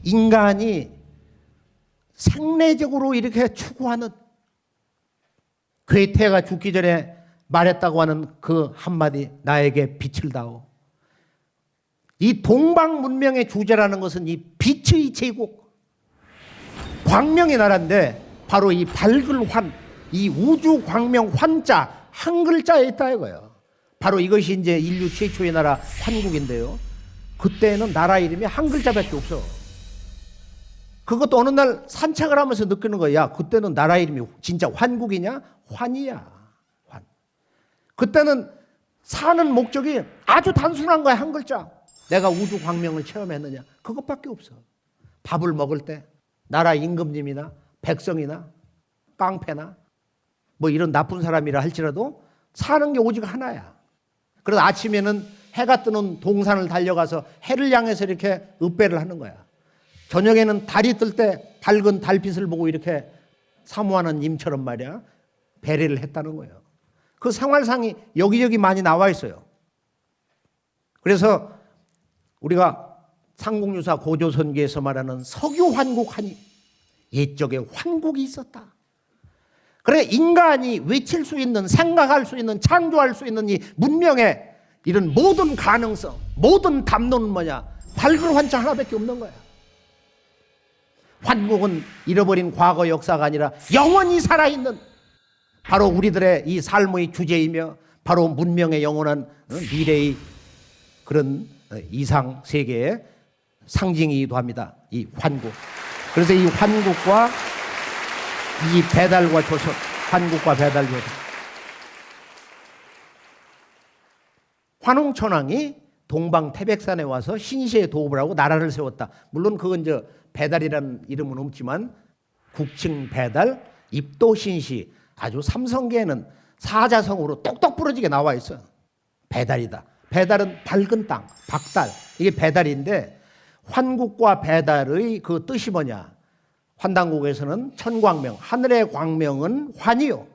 인간이 생내적으로 이렇게 추구하는 괴테가 죽기 전에 말했다고 하는 그 한마디 나에게 빛을 다오. 이 동방 문명의 주제라는 것은 이 빛의 제국, 광명의 나라인데 바로 이 밝을 환, 이 우주 광명 환자 한 글자에 있다 이거예요. 바로 이것이 이제 인류 최초의 나라 환국인데요. 그때는 나라 이름이 한 글자밖에 없어. 그것도 어느 날 산책을 하면서 느끼는 거야. 야, 그때는 나라 이름이 진짜 환국이냐? 환이야. 환. 그때는 사는 목적이 아주 단순한 거야. 한 글자. 내가 우주 광명을 체험했느냐? 그것밖에 없어. 밥을 먹을 때 나라 임금님이나 백성이나 깡패나 뭐 이런 나쁜 사람이라 할지라도 사는 게 오직 하나야. 그래서 아침에는 해가 뜨는 동산을 달려가서 해를 향해서 이렇게 읍배를 하는 거야. 저녁에는 달이 뜰 때 밝은 달빛을 보고 이렇게 사모하는 님처럼 말이야 배례를 했다는 거예요. 그 생활상이 여기저기 많이 나와 있어요. 그래서 우리가 삼국유사 고조선기에서 말하는 석유환국하니 옛적에 환국이 있었다. 그래 인간이 외칠 수 있는, 생각할 수 있는, 창조할 수 있는 이 문명의 이런 모든 가능성, 모든 담론은 뭐냐? 밝은 환자 하나밖에 없는 거야. 환국은 잃어버린 과거 역사가 아니라 영원히 살아있는 바로 우리들의 이 삶의 주제이며 바로 문명의 영원한 미래의 그런 이상 세계의 상징이기도 합니다. 이 환국. 그래서 이 환국과 이 배달과 조선, 환국과 배달 조선. 환웅천왕이 동방 태백산에 와서 신시에 도읍을 하고 나라를 세웠다. 물론 그건 배달이라는 이름은 없지만 국칭 배달, 입도 신시, 아주 삼성계에는 사자성어로 똑똑 부러지게 나와 있어. 배달이다. 배달은 밝은 땅, 박달. 이게 배달인데 환국과 배달의 그 뜻이 뭐냐? 환단국에서는 천광명, 하늘의 광명은 환이요.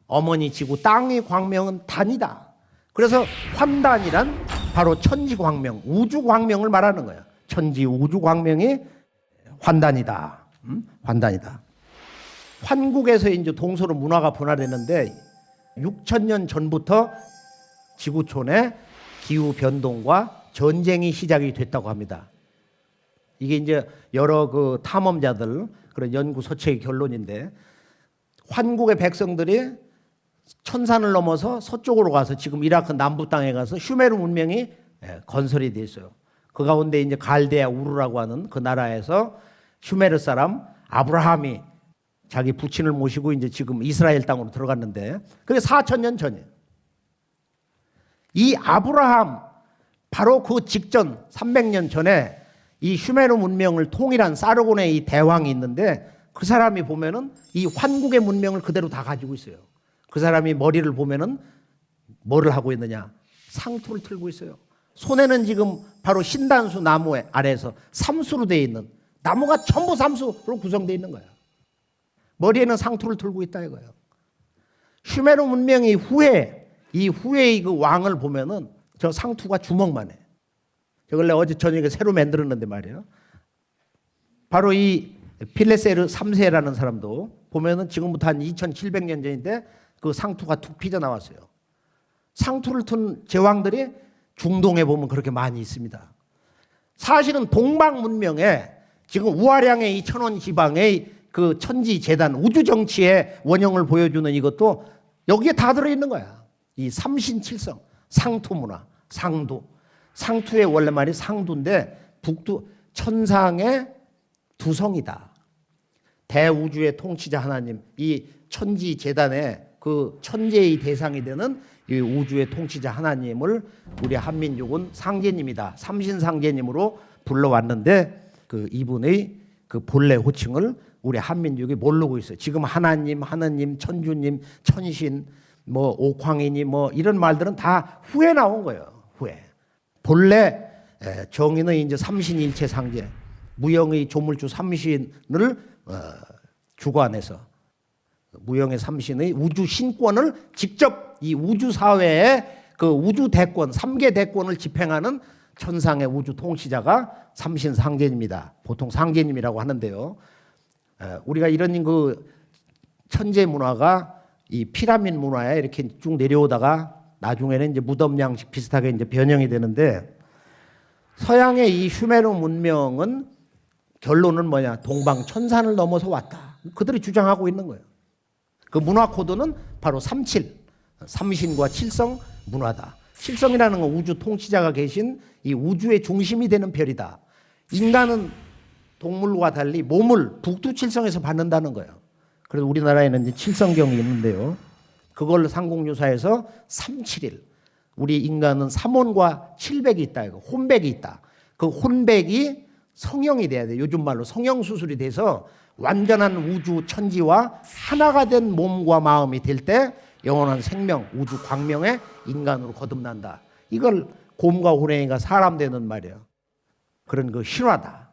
어머니 지구 땅의 광명은 단이다. 그래서 환단이란 바로 천지광명, 우주광명을 말하는 거예요. 천지 우주광명이 환단이다. 환단이다. 환국에서 이제 동서로 문화가 분화되는데 6,000년 전부터 지구촌에 기후 변동과 전쟁이 시작이 됐다고 합니다. 이게 이제 여러 그 탐험자들 그런 연구 서책의 결론인데 환국의 백성들이 천산을 넘어서 서쪽으로 가서 지금 이라크 남부 땅에 가서 슈메르 문명이 건설이 돼 있어요. 그 가운데 이제 갈대아 우르라고 하는 그 나라에서 슈메르 사람 아브라함이 자기 부친을 모시고 이제 지금 이스라엘 땅으로 들어갔는데 그게 4,000년 전이에요. 이 아브라함 바로 그 직전 300년 전에 이 슈메르 문명을 통일한 사르곤의 이 대왕이 있는데 그 사람이 보면은 이 환국의 문명을 그대로 다 가지고 있어요. 그 사람이 머리를 보면은 뭐를 하고 있느냐? 상투를 틀고 있어요. 손에는 지금 바로 신단수 나무 아래에서 삼수로 되어 있는 나무가 전부 삼수로 구성되어 있는 거예요. 머리에는 상투를 들고 있다 이거예요. 슈메르 문명이 이 후에의 그 왕을 보면은 저 상투가 주먹만 해. 저걸 내가 어제 저녁에 새로 만들었는데 말이에요. 바로 이 필레세르 3세라는 사람도 보면은 지금부터 한 2700년 전인데 그 상투가 툭 삐져 나왔어요. 상투를 튼 제왕들이 중동에 보면 그렇게 많이 있습니다. 사실은 동방 문명에 지금 우아량의 이 천원 지방의 그 천지 재단 우주 정치의 원형을 보여주는 이것도 여기에 다 들어있는 거야. 이 삼신칠성, 상투 문화, 상두. 상투의 원래 말이 상두인데 북두 천상의 두성이다. 대우주의 통치자 하나님, 이 천지 재단의 그 천재의 대상이 되는 이 우주의 통치자 하나님을 우리 한민족은 상제님이다. 삼신상제님으로 불러왔는데 그 이분의 그 본래 호칭을 우리 한민족이 모르고 있어요. 지금 하나님, 하느님, 천주님, 천신, 뭐 옥황이니 뭐 이런 말들은 다 후에 나온 거예요. 후에. 본래 정의는 이제 삼신일체 상제, 무형의 조물주 삼신을 주관해서 무형의 삼신의 우주 신권을 직접 이 우주 사회의 그 우주 대권, 3개 대권을 집행하는 천상의 우주 통치자가 삼신 상제입니다. 보통 상제님이라고 하는데요. 우리가 이런 그 천재 문화가 이 피라미드 문화에 이렇게 쭉 내려오다가 나중에는 이제 무덤 양식 비슷하게 이제 변형이 되는데 서양의 이 슈메르 문명은 결론은 뭐냐? 동방천산을 넘어서 왔다. 그들이 주장하고 있는 거예요. 그 문화 코드는 바로 37, 삼신과 칠성 문화다. 칠성이라는 건 우주 통치자가 계신 이 우주의 중심이 되는 별이다. 인간은 동물과 달리 몸을 북두칠성에서 받는다는 거예요. 그래서 우리나라에는 이제 칠성경이 있는데요. 그걸 상공유사에서 371. 우리 인간은 삼혼과 칠백이 있다. 이거 혼백이 있다. 그 혼백이 성형이 돼야 돼. 요즘 말로 성형 수술이 돼서 완전한 우주 천지와 하나가 된 몸과 마음이 될 때 영원한 생명, 우주 광명의 인간으로 거듭난다. 이걸 곰과 호랭이가 사람 되는 말이에요. 그런 그 실화다.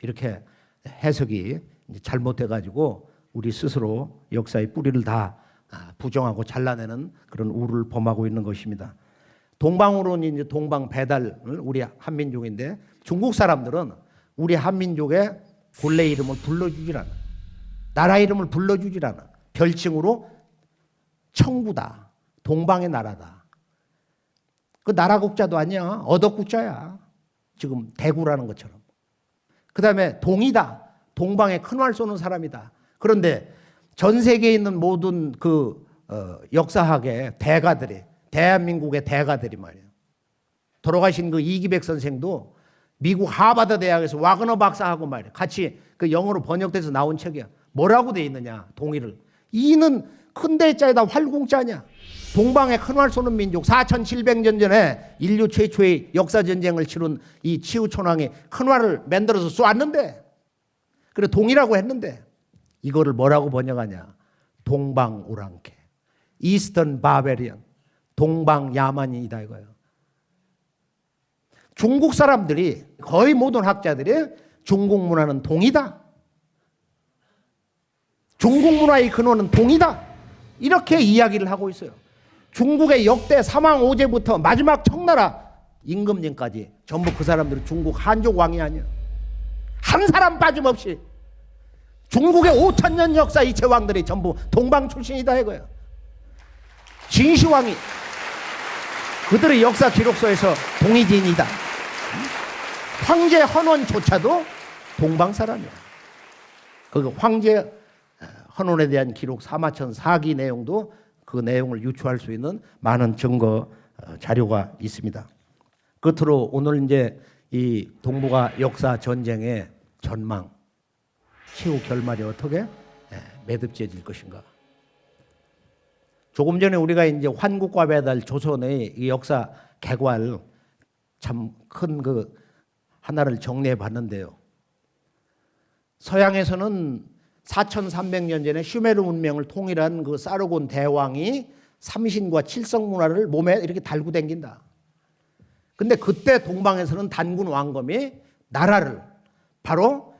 이렇게 해석이 잘못돼가지고 우리 스스로 역사의 뿌리를 다 부정하고 잘라내는 그런 우를 범하고 있는 것입니다. 동방으로는 이제 동방 배달을 우리 한민족인데 중국 사람들은 우리 한민족의 본래 이름을 불러주질 않아. 나라 이름을 불러주질 않아. 별칭으로 청부다. 동방의 나라다. 그 나라 국자도 아니야. 어덕 국자야. 지금 대구라는 것처럼. 그 다음에 동이다. 동방에 큰 활 쏘는 사람이다. 그런데 전 세계에 있는 모든 그 역사학의 대가들이, 대한민국의 대가들이 말이에요. 돌아가신 그 이기백 선생도 미국 하버드 대학에서 와그너 박사하고 말이에요. 같이 그 영어로 번역돼서 나온 책이야. 뭐라고 돼 있느냐? 동의를. 이는 큰 대자에다 활궁자냐? 동방에 큰 활 쏘는 민족. 4700년 전에 인류 최초의 역사 전쟁을 치룬 이 치우천왕이 큰 활을 만들어서 쏘았는데, 그래 동이라고 했는데 이거를 뭐라고 번역하냐? 동방 오랑캐, 이스턴 바베리언, 동방 야만인이다 이거예요. 중국 사람들이 거의 모든 학자들이 중국 문화는 동이다. 중국 문화의 근원은 동이다. 이렇게 이야기를 하고 있어요. 중국의 역대 사망 5제부터 마지막 청나라 임금님까지 전부 그 사람들은 중국 한족 왕이 아니야. 한 사람 빠짐없이 중국의 5000년 역사 이 제왕들이 전부 동방 출신이다 이거예요. 진시황이 그들의 역사 기록서에서 동이진이다. 황제 헌원조차도 동방 사람이야. 그 황제 헌원에 대한 기록 사마천 사기 내용도 그 내용을 유추할 수 있는 많은 증거 자료가 있습니다. 끝으로 오늘 이제 이 동북아 역사 전쟁의 전망, 최후 결말이 어떻게 매듭지어질 것인가. 조금 전에 우리가 이제 환국과 배달 조선의 이 역사 개괄 참 큰 그 하나를 정리해 봤는데요. 서양에서는 4300년 전에 슈메르 문명을 통일한 그 사르곤 대왕이 삼신과 칠성 문화를 몸에 이렇게 달고 댕긴다. 근데 그때 동방에서는 단군 왕검이 나라를 바로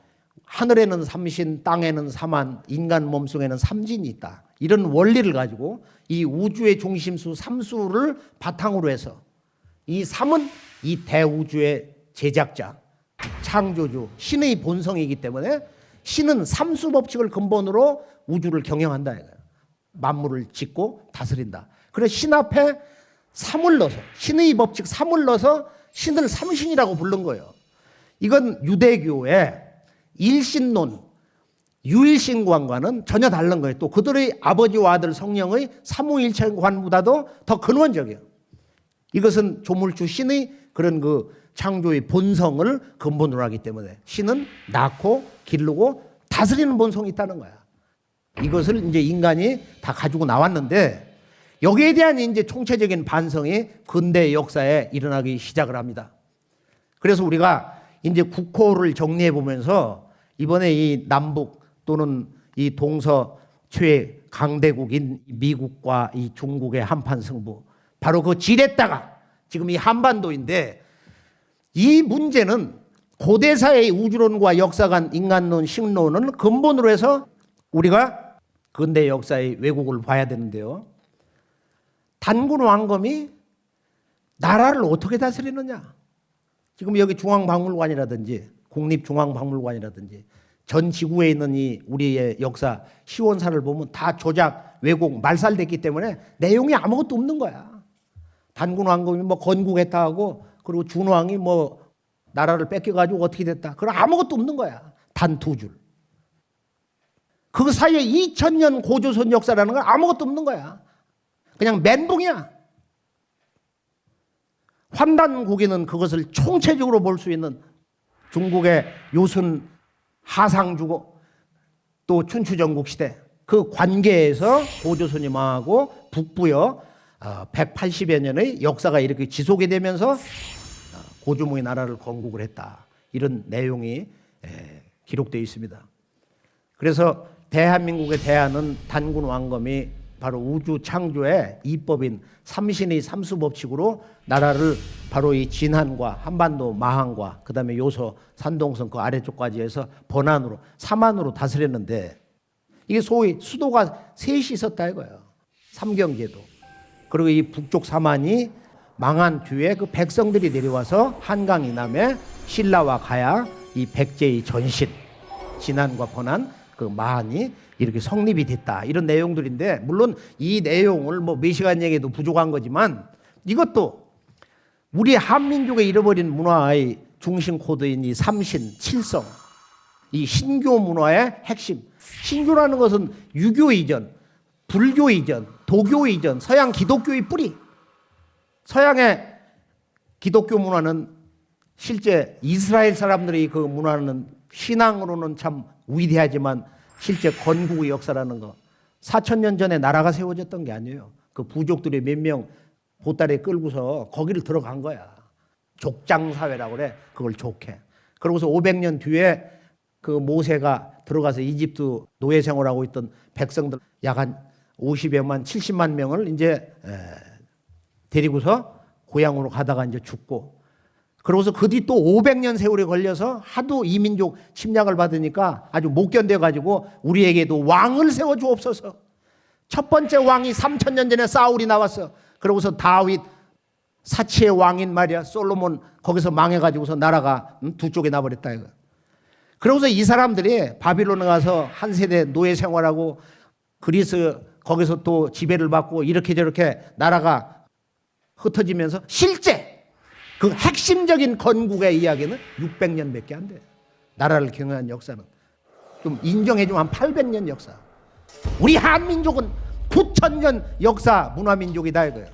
하늘에는 삼신, 땅에는 삼한, 인간 몸속에는 삼진이 있다. 이런 원리를 가지고 이 우주의 중심수 삼수를 바탕으로 해서 이 삼은 이 대우주의 제작자, 창조주, 신의 본성이기 때문에 신은 삼수 법칙을 근본으로 우주를 경영한다. 만물을 짓고 다스린다. 그래서 신 앞에 삼을 넣어서 신의 법칙 삼을 넣어서 신을 삼신이라고 부른 거예요. 이건 유대교의 일신론, 유일신관과는 전혀 다른 거예요. 또 그들의 아버지와 아들 성령의 삼위일체관보다도 더 근원적이에요. 이것은 조물주 신의 그런 그 창조의 본성을 근본으로 하기 때문에 신은 낳고 기르고 다스리는 본성이 있다는 거야. 이것을 이제 인간이 다 가지고 나왔는데 여기에 대한 이제 총체적인 반성이 근대 역사에 일어나기 시작을 합니다. 그래서 우리가 이제 국호를 정리해 보면서 이번에 이 남북 또는 이 동서 최강대국인 미국과 이 중국의 한판 승부, 바로 그 지렛다가 지금 이 한반도인데, 이 문제는 고대사의 우주론과 역사관, 인간론, 신론은 근본으로 해서 우리가 근대 역사의 왜곡을 봐야 되는데요. 단군 왕검이 나라를 어떻게 다스리느냐? 지금 여기 중앙박물관이라든지 국립중앙박물관이라든지 전 지구에 있는 이 우리의 역사 시원사를 보면 다 조작, 왜곡, 말살됐기 때문에 내용이 아무것도 없는 거야. 단군 왕검이 뭐 건국했다 하고, 그리고 준왕이 뭐 나라를 뺏겨가지고 어떻게 됐다. 그럼 아무것도 없는 거야. 단 2줄. 그 사이에 2000년 고조선 역사라는 건 아무것도 없는 거야. 그냥 멘붕이야. 환단고기는 그것을 총체적으로 볼 수 있는 중국의 요순 하상주고 또 춘추전국 시대 그 관계에서 고조선이 망하고 북부여 180여 년의 역사가 이렇게 지속이 되면서 고조몽이 나라를 건국을 했다. 이런 내용이 기록되어 있습니다. 그래서 대한민국의 대안은 단군 왕검이 바로 우주 창조의 이법인 삼신의 삼수법칙으로 나라를 바로 이 진한과 한반도 마한과 그다음에 요소 산동성 그 아래쪽까지 해서 번안으로 삼안으로 다스렸는데 이게 소위 수도가 셋이 있었다 이거예요. 삼경제도. 그리고 이 북쪽 삼안이 망한 뒤에 그 백성들이 내려와서 한강 이남에 신라와 가야 이 백제의 전신 진안과 번안 그 마한이 이렇게 성립이 됐다 이런 내용들인데 물론 이 내용을 뭐 몇 시간 얘기해도 부족한 거지만 이것도 우리 한민족의 잃어버린 문화의 중심 코드인 이 삼신 칠성 이 신교 문화의 핵심. 신교라는 것은 유교 이전, 불교 이전, 도교 이전, 서양 기독교의 뿌리. 서양의 기독교 문화는 실제 이스라엘 사람들의 그 문화는 신앙으로는 참 위대하지만 실제 건국의 역사라는 거 4000년 전에 나라가 세워졌던 게 아니에요. 그 부족들이 몇 명 보따리에 끌고서 거기를 들어간 거야. 족장사회라고 그래. 그걸 족해. 그러고서 500년 뒤에 그 모세가 들어가서 이집트 노예 생활하고 있던 백성들 약 한 50여만 70만 명을 이제 데리고서 고향으로 가다가 이제 죽고 그러고서 그 뒤 또 500년 세월이 걸려서 하도 이민족 침략을 받으니까 아주 못 견뎌가지고 우리에게도 왕을 세워주옵소서. 첫 번째 왕이 3000년 전에 사울이 나왔어. 그러고서 다윗 사치의 왕인 말이야. 솔로몬 거기서 망해가지고서 나라가 두 쪽에 나버렸다 이거. 그러고서 이 사람들이 바빌론에 가서 한 세대 노예 생활하고 그리스 거기서 또 지배를 받고 이렇게 저렇게 나라가 흩어지면서 실제 그 핵심적인 건국의 이야기는 600년밖에 안 돼. 나라를 경영한 역사는 좀 인정해주면 한 800년 역사. 우리 한민족은 9,000년 역사 문화민족이다 이거예요.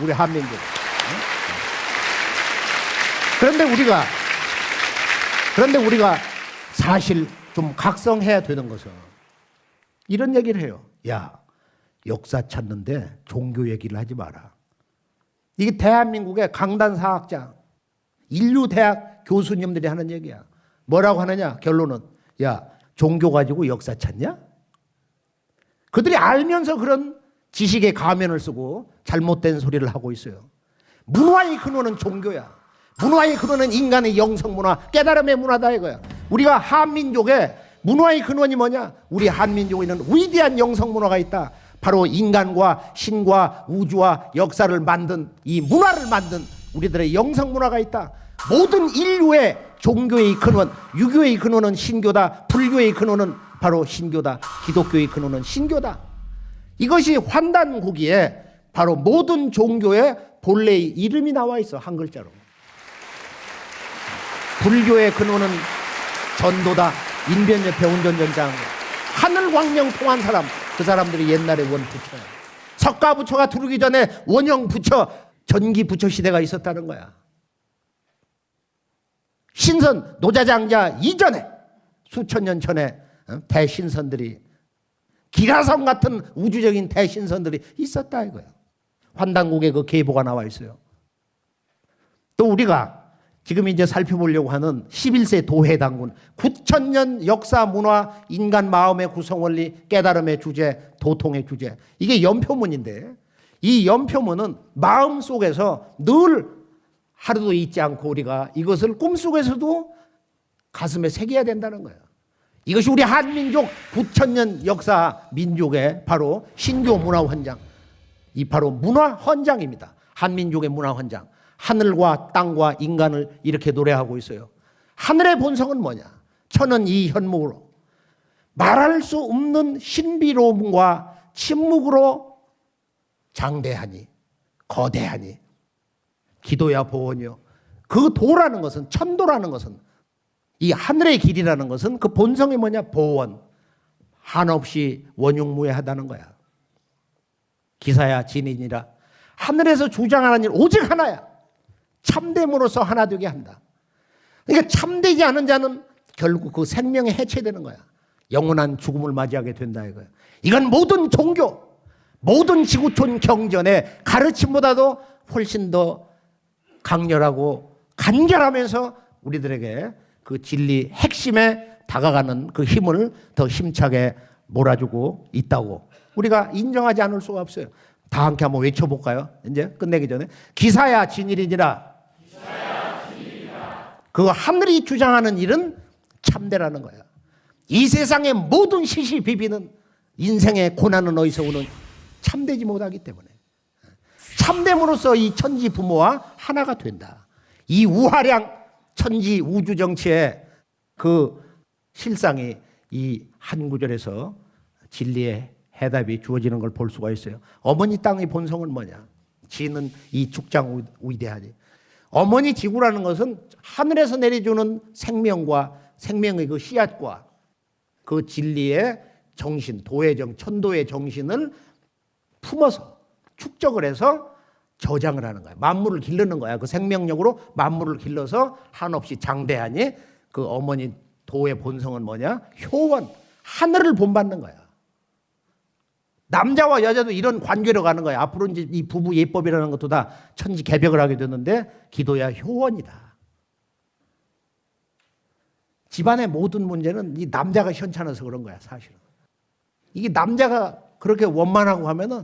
우리 한민족. 그런데 우리가 사실 좀 각성해야 되는 것은 이런 얘기를 해요. 야, 역사 찾는데 종교 얘기를 하지 마라. 이게 대한민국의 강단사학자, 인류대학 교수님들이 하는 얘기야. 뭐라고 하느냐? 결론은 야, 종교 가지고 역사 찾냐? 그들이 알면서 그런 지식의 가면을 쓰고 잘못된 소리를 하고 있어요. 문화의 근원은 종교야. 문화의 근원은 인간의 영성문화, 깨달음의 문화다 이거야. 우리가 한민족의 문화의 근원이 뭐냐? 우리 한민족에는 위대한 영성문화가 있다. 바로 인간과 신과 우주와 역사를 만든 이 문화를 만든 우리들의 영성문화가 있다. 모든 인류의 종교의 근원, 유교의 근원은 신교다. 불교의 근원은 바로 신교다. 기독교의 근원은 신교다. 이것이 환단고기에 바로 모든 종교의 본래의 이름이 나와 있어. 한 글자로. 불교의 근원은 전도다. 인변협회 운전전장. 하늘광명 통한 사람. 그 사람들이 옛날에 원부처야. 석가부처가 들어오기 전에 원형부처, 전기부처 시대가 있었다는 거야. 신선, 노자장자 이전에 수천 년 전에 대신선들이 기라성 같은 우주적인 대신선들이 있었다 이거야. 환단국에 그 계보가 나와 있어요. 또 우리가 지금 이제 살펴보려고 하는 11세 도해당군 9,000년 역사 문화 인간 마음의 구성원리 깨달음의 주제 도통의 주제 이게 연표문인데 이 연표문은 마음속에서 늘 하루도 잊지 않고 우리가 이것을 꿈속에서도 가슴에 새겨야 된다는 거예요. 이것이 우리 한민족 9,000년 역사 민족의 바로 신교 문화 헌장 이 바로 문화 헌장입니다. 한민족의 문화 헌장. 하늘과 땅과 인간을 이렇게 노래하고 있어요. 하늘의 본성은 뭐냐? 천은 이 현무로 말할 수 없는 신비로움과 침묵으로 장대하니 거대하니 기도야 보원이요. 그 도라는 것은 천도라는 것은 이 하늘의 길이라는 것은 그 본성이 뭐냐? 보원. 한없이 원흉무해하다는 거야. 기사야 진인이라. 하늘에서 주장하는 일 오직 하나야. 참됨으로써 하나 되게 한다. 그러니까 참되지 않은 자는 결국 그 생명이 해체되는 거야. 영원한 죽음을 맞이하게 된다 이거야. 이건 모든 종교, 모든 지구촌 경전의 가르침보다도 훨씬 더 강렬하고 간결하면서 우리들에게 그 진리 핵심에 다가가는 그 힘을 더 힘차게 몰아주고 있다고 우리가 인정하지 않을 수가 없어요. 다 함께 한번 외쳐볼까요? 이제 끝내기 전에 기사야 진일이니라. 그 하늘이 주장하는 일은 참되라는 거야. 이 세상의 모든 시시비비는 인생의 고난은 어디서 오는? 참되지 못하기 때문에. 참됨으로써 이 천지 부모와 하나가 된다. 이 우화량 천지 우주 정치의 그 실상이 이 한 구절에서 진리의 해답이 주어지는 걸 볼 수가 있어요. 어머니 땅의 본성은 뭐냐? 지는 이 축장 위대하지. 어머니 지구라는 것은 하늘에서 내려주는 생명과 생명의 그 씨앗과 그 진리의 정신, 도의 천도의 정신을 품어서 축적을 해서 저장을 하는 거야. 만물을 기르는 거야. 그 생명력으로 만물을 길러서 한없이 장대하니 그 어머니 도의 본성은 뭐냐? 효원, 하늘을 본받는 거야. 남자와 여자도 이런 관계로 가는 거야. 앞으로 이제 이 부부 예법이라는 것도 다 천지 개벽을 하게 되는데 기도야 효원이다. 집안의 모든 문제는 이 남자가 현찮아서 그런 거야, 사실은. 이게 남자가 그렇게 원만하고 하면은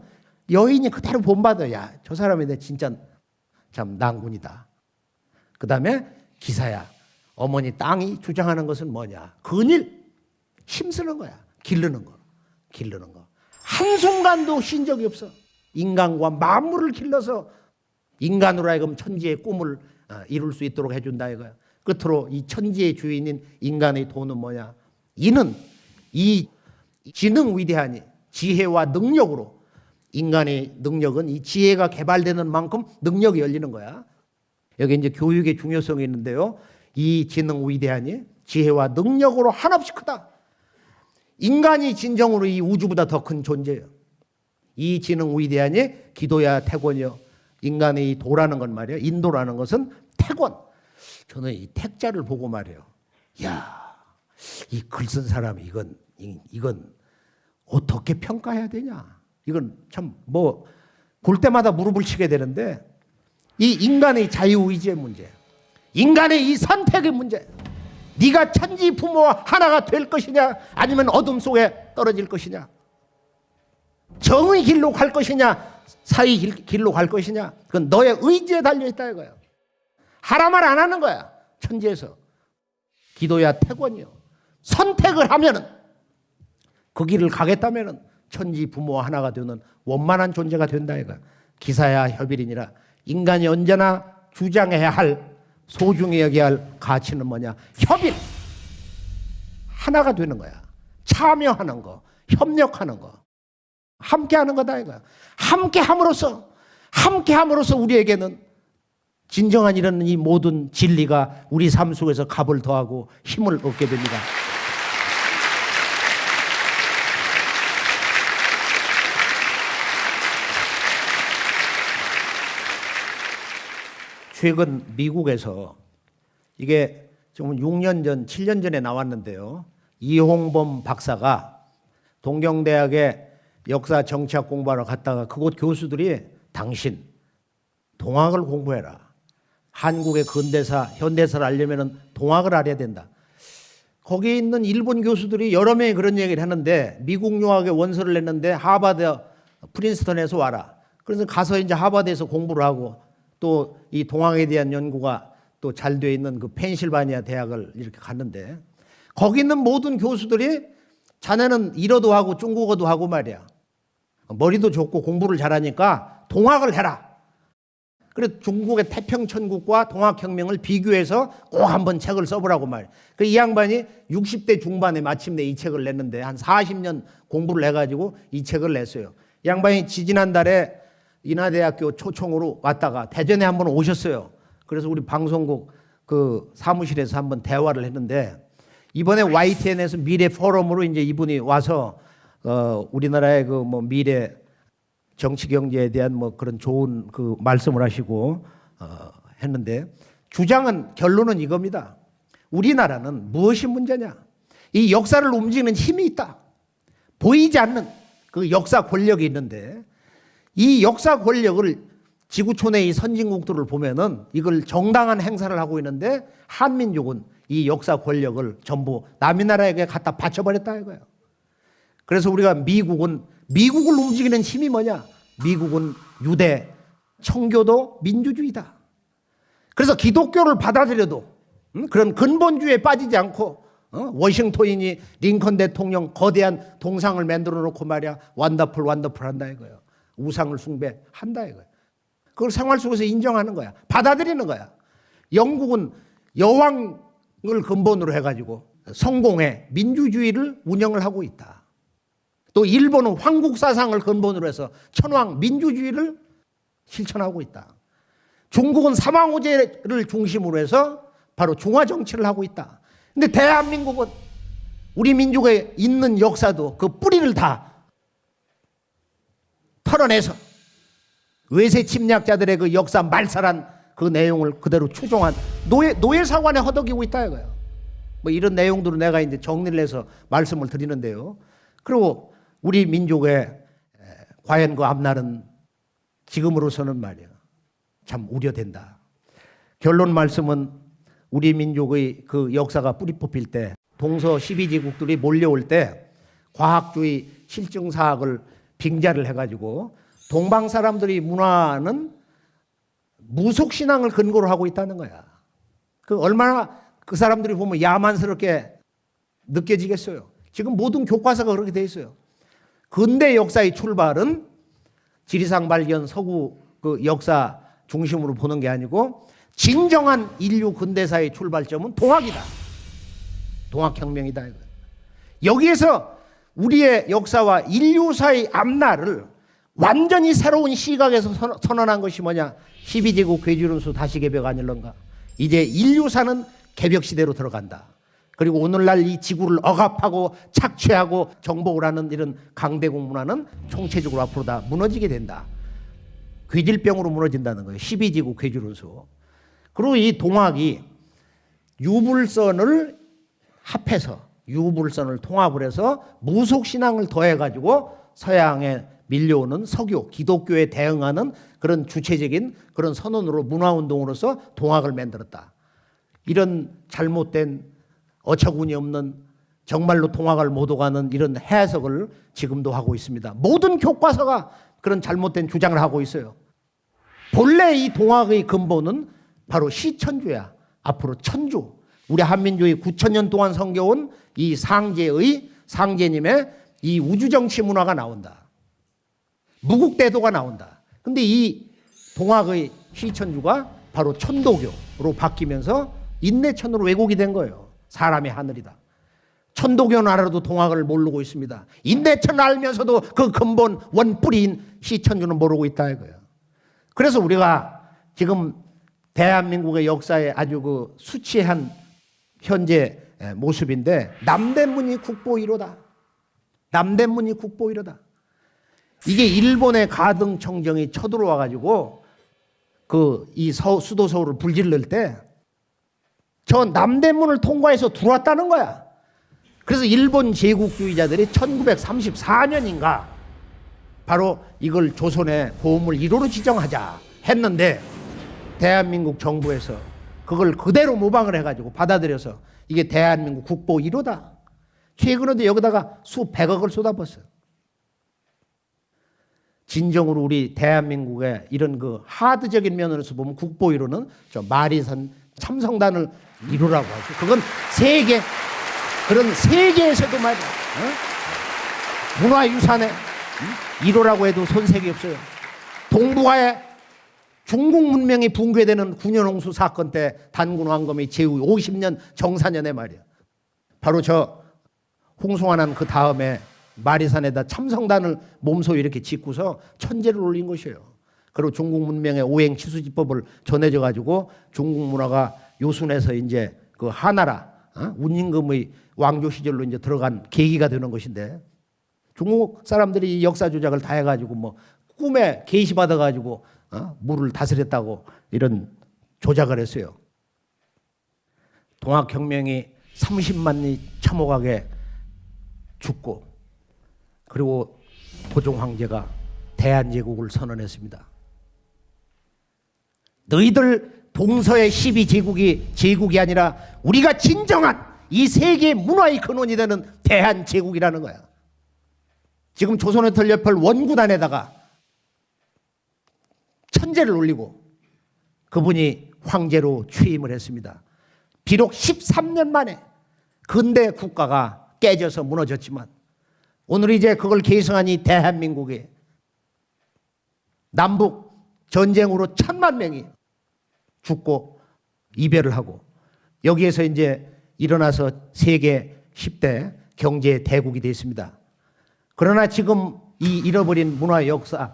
여인이 그대로 본받아. 야, 저 사람이 내 진짜 참 낭군이다. 그 다음에 기사야. 어머니 땅이 주장하는 것은 뭐냐? 근일, 힘쓰는 거야. 기르는 거. 기르는 거. 한순간도 쉰 적이 없어. 인간과 만물을 길러서 인간으로 하여금 천지의 꿈을 이룰 수 있도록 해준다 이거야. 끝으로 이 천지의 주인인 인간의 도는 뭐냐? 이는 이 지능 위대하니 지혜와 능력으로 인간의 능력은 이 지혜가 개발되는 만큼 능력이 열리는 거야. 여기 이제 교육의 중요성이 있는데요. 이 지능 위대하니 지혜와 능력으로 한없이 크다. 인간이 진정으로 이 우주보다 더 큰 존재예요. 이 지능 위대하니 기도야 태권이요. 인간의 이 도라는 건 말이에요. 인도라는 것은 태권. 저는 이 택자를 보고 말이에요. 야, 이 글 쓴 사람이 이건 어떻게 평가해야 되냐? 이건 참 뭐 볼 때마다 무릎을 치게 되는데 이 인간의 자유의지의 문제, 인간의 이 선택의 문제. 네가 천지 부모와 하나가 될 것이냐 아니면 어둠 속에 떨어질 것이냐, 정의 길로 갈 것이냐 사의 길로 갈 것이냐, 그건 너의 의지에 달려있다 이거야. 하라 말 안 하는 거야. 천지에서 기도야 태권이요. 선택을 하면은 그 길을 가겠다면은 천지 부모와 하나가 되는 원만한 존재가 된다 이거야. 기사야 협일이니라. 인간이 언제나 주장해야 할, 소중히 여겨야 할 가치는 뭐냐? 협일. 하나가 되는 거야. 참여하는 거, 협력하는 거, 함께하는 거다 이거야. 함께함으로써 우리에게는 진정한 이런 이 모든 진리가 우리 삶 속에서 값을 더하고 힘을 얻게 됩니다. 최근 미국에서 이게 좀 6년 전, 7년 전에 나왔는데요. 이홍범 박사가 동경대학에 역사 정치학 공부하러 갔다가 그곳 교수들이 당신 동학을 공부해라. 한국의 근대사, 현대사를 알려면 동학을 알아야 된다. 거기에 있는 일본 교수들이 여러 명이 그런 얘기를 하는데 미국 유학에 원서를 냈는데 하버드, 프린스턴에서 와라. 그래서 가서 이제 하버드에서 공부를 하고 또 이 동학에 대한 연구가 또 잘 되어 있는 그 펜실바니아 대학을 이렇게 갔는데 거기 있는 모든 교수들이 자네는 일어도 하고 중국어도 하고 말이야. 머리도 좋고 공부를 잘하니까 동학을 해라. 그래서 중국의 태평천국과 동학혁명을 비교해서 꼭 한번 책을 써보라고 말이야. 그래서 이 양반이 60대 중반에 마침내 이 책을 냈는데 한 40년 공부를 해가지고 이 책을 냈어요. 이 양반이 지지난달에 인하대학교 초청으로 왔다가 대전에 한번 오셨어요. 그래서 우리 방송국 그 사무실에서 한번 대화를 했는데 이번에 YTN에서 미래 포럼으로 이제 이분이 와서 우리나라의 그 뭐 미래 정치 경제에 대한 뭐 그런 좋은 그 말씀을 하시고 했는데 주장은 결론은 이겁니다. 우리나라는 무엇이 문제냐? 이 역사를 움직이는 힘이 있다. 보이지 않는 그 역사 권력이 있는데 이 역사 권력을 지구촌의 이 선진국들을 보면은 이걸 정당한 행사를 하고 있는데 한민족은 이 역사 권력을 전부 남의 나라에게 갖다 바쳐버렸다 이거예요. 그래서 우리가 미국을 움직이는 힘이 뭐냐? 미국은 유대, 청교도, 민주주의다. 그래서 기독교를 받아들여도 그런 근본주의에 빠지지 않고 워싱턴이니 링컨 대통령 거대한 동상을 만들어 놓고 말이야 완더풀 한다 이거예요. 우상을 숭배한다 이거예요. 그걸 생활 속에서 인정하는 거야. 받아들이는 거야. 영국은 여왕을 근본으로 해가지고 성공의 민주주의를 운영을 하고 있다. 또 일본은 황국사상을 근본으로 해서 천황 민주주의를 실천하고 있다. 중국은 사망호제를 중심으로 해서 바로 중화정치를 하고 있다. 근데 대한민국은 우리 민족에 있는 역사도 그 뿌리를 다 털어내서 외세 침략자들의 그 역사 말살한 그 내용을 그대로 추종한 노예사관에 허덕이고 있다 이거예요. 뭐 이런 내용들을 내가 이제 정리를 해서 말씀을 드리는데요. 그리고 우리 민족의 과연 그 앞날은 지금으로서는 말이야 참 우려된다. 결론 말씀은 우리 민족의 그 역사가 뿌리 뽑힐 때 동서 12지국들이 몰려올 때 과학주의 실증사학을 빙자를 해가지고 동방 사람들이 문화는 무속신앙을 근거로 하고 있다는 거야. 그 얼마나 그 사람들이 보면 야만스럽게 느껴지겠어요. 지금 모든 교과서가 그렇게 돼 있어요. 근대 역사의 출발은 지리산 발견 서구 그 역사 중심으로 보는 게 아니고 진정한 인류 근대사의 출발점은 동학이다. 동학혁명이다. 여기에서 우리의 역사와 인류사의 앞날을 완전히 새로운 시각에서 선언한 것이 뭐냐? 12제국 괴주론수 다시 개벽 아닐런가? 이제 인류사는 개벽 시대로 들어간다. 그리고 오늘날 이 지구를 억압하고 착취하고 정복을 하는 이런 강대국 문화는 총체적으로 앞으로 다 무너지게 된다. 괴질병으로 무너진다는 거예요. 12지구 괴주론수. 그리고 이 동학이 유불선을 합해서 유불선을 통합을 해서 무속신앙을 더해가지고 서양에 밀려오는 서교, 기독교에 대응하는 그런 주체적인 그런 선언으로 문화운동으로서 동학을 만들었다. 이런 잘못된 어처구니 없는 정말로 동학을 못 오가는 이런 해석을 지금도 하고 있습니다. 모든 교과서가 그런 잘못된 주장을 하고 있어요. 본래 이 동학의 근본은 바로 시천주야. 앞으로 천주. 우리 한민족이 9,000년 동안 섬겨온 이 상제님의 이 우주정치 문화가 나온다. 무국대도가 나온다. 근데 이 동학의 시천주가 바로 천도교로 바뀌면서 인내천으로 왜곡이 된 거예요. 사람의 하늘이다. 천도교는 알아도 동학을 모르고 있습니다. 인내천을 알면서도 그 근본 원뿌리인 시천주는 모르고 있다 이거예요. 그래서 우리가 지금 대한민국의 역사에 아주 그 수치한 현재 모습인데 남대문이 국보 1호다. 남대문이 국보 1호다. 이게 일본의 가등청정이 쳐들어와 가지고 그 이 수도 서울을 불질를 때 저 남대문을 통과해서 들어왔다는 거야. 그래서 일본 제국주의자들이 1934년인가 바로 이걸 조선의 보험을 1호로 지정하자 했는데 대한민국 정부에서 그걸 그대로 모방을 해가지고 받아들여서 이게 대한민국 국보 1호다. 최근에도 여기다가 수백억을 쏟아붓어요. 진정으로 우리 대한민국의 이런 그 하드적인 면으로서 보면 국보 1호는 저 마리산 참성단을 1호라고 하죠. 그건 세계, 그런 세계에서도 말이야. 문화유산의 1호라고 해도 손색이 없어요. 동북아에 중국 문명이 붕괴되는 9년 홍수 사건 때 단군 왕검이 제후 50년 정사년에 말이야. 바로 저 홍송하난 그 다음에 마리산에다 참성단을 몸소 이렇게 짓고서 천재를 올린 것이에요. 그리고 중국 문명의 오행치수지법을 전해져 가지고 중국 문화가 요순에서 이제 그 하나라 운임금의 왕조 시절로 이제 들어간 계기가 되는 것인데, 중국 사람들이 이 역사 조작을 다 해가지고 뭐 꿈에 계시 받아가지고 물을 다스렸다고 이런 조작을 했어요. 동학혁명이 30만이 참혹하게 죽고, 그리고 고종 황제가 대한제국을 선언했습니다. 너희들 동서의 12제국이 제국이 아니라 우리가 진정한 이 세계 문화의 근원이 되는 대한제국이라는 거야. 지금 조선해설협회 원구단에다가 천재를 올리고 그분이 황제로 취임을 했습니다. 비록 13년 만에 근대 국가가 깨져서 무너졌지만, 오늘 이제 그걸 계승하니 대한민국이 남북 전쟁으로 1000만 명이 죽고 이별을 하고, 여기에서 이제 일어나서 세계 10대 경제 대국이 됐습니다. 그러나 지금 이 잃어버린 문화 역사,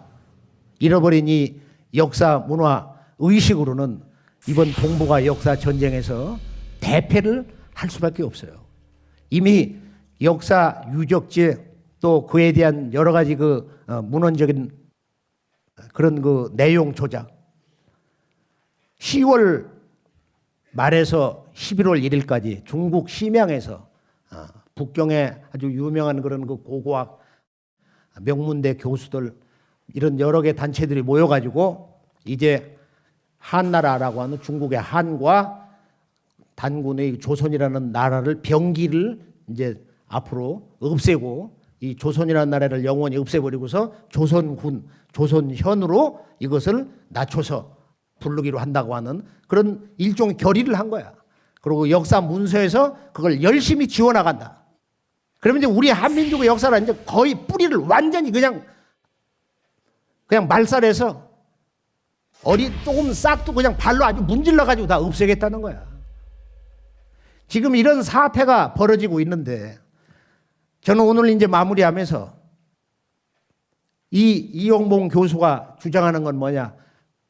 잃어버린 이 역사 문화 의식으로는 이번 동북아 역사 전쟁에서 대패를 할 수밖에 없어요. 이미 역사 유적지 또 그에 대한 여러 가지 그 문헌적인 그런 그 내용 조작, 10월 말에서 11월 1일까지 중국 심양에서 북경의 아주 유명한 그런 그 고고학 명문대 교수들, 이런 여러 개 단체들이 모여가지고 이제 한나라라고 하는 중국의 한과 단군의 조선이라는 나라를 병기를 이제 앞으로 없애고, 이 조선이라는 나라를 영원히 없애버리고서 조선군, 조선현으로 이것을 낮춰서 부르기로 한다고 하는 그런 일종의 결의를 한 거야. 그리고 역사 문서에서 그걸 열심히 지워나간다. 그러면 이제 우리 한민족의 역사는 이제 거의 뿌리를 완전히 그냥 말살해서 조금 싹도 그냥 발로 아주 문질러가지고 다 없애겠다는 거야. 지금 이런 사태가 벌어지고 있는데, 저는 오늘 이제 마무리하면서 이용봉 교수가 주장하는 건 뭐냐?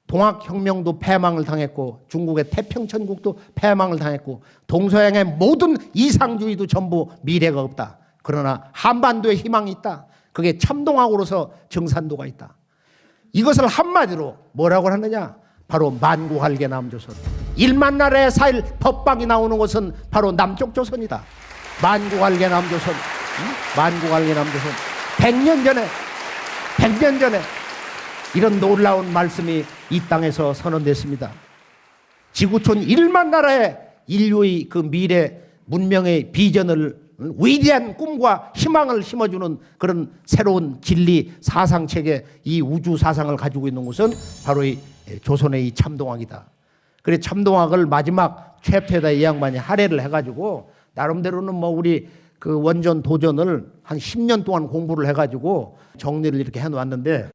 동학혁명도 패망을 당했고, 중국의 태평천국도 패망을 당했고, 동서양의 모든 이상주의도 전부 미래가 없다. 그러나 한반도에 희망이 있다. 그게 참동학으로서 정산도가 있다. 이것을 한마디로 뭐라고 하느냐? 바로 만구할개 남조선. 1만 나라의 사일 법방이 나오는 것은 바로 남쪽 조선이다. 만구할개 남조선. 만구할개 남조선. 100년 전에 이런 놀라운 말씀이 이 땅에서 선언됐습니다. 지구촌 1만 나라의 인류의 그 미래 문명의 비전을, 위대한 꿈과 희망을 심어주는 그런 새로운 진리 사상체계, 이 우주 사상을 가지고 있는 것은 바로 이 조선의 이 참동학이다. 그래 참동학을 마지막 챕터에다 이 양반이 할애를 해가지고 나름대로는 뭐 우리 그 원전 도전을 한 10년 동안 공부를 해가지고 정리를 이렇게 해놓았는데,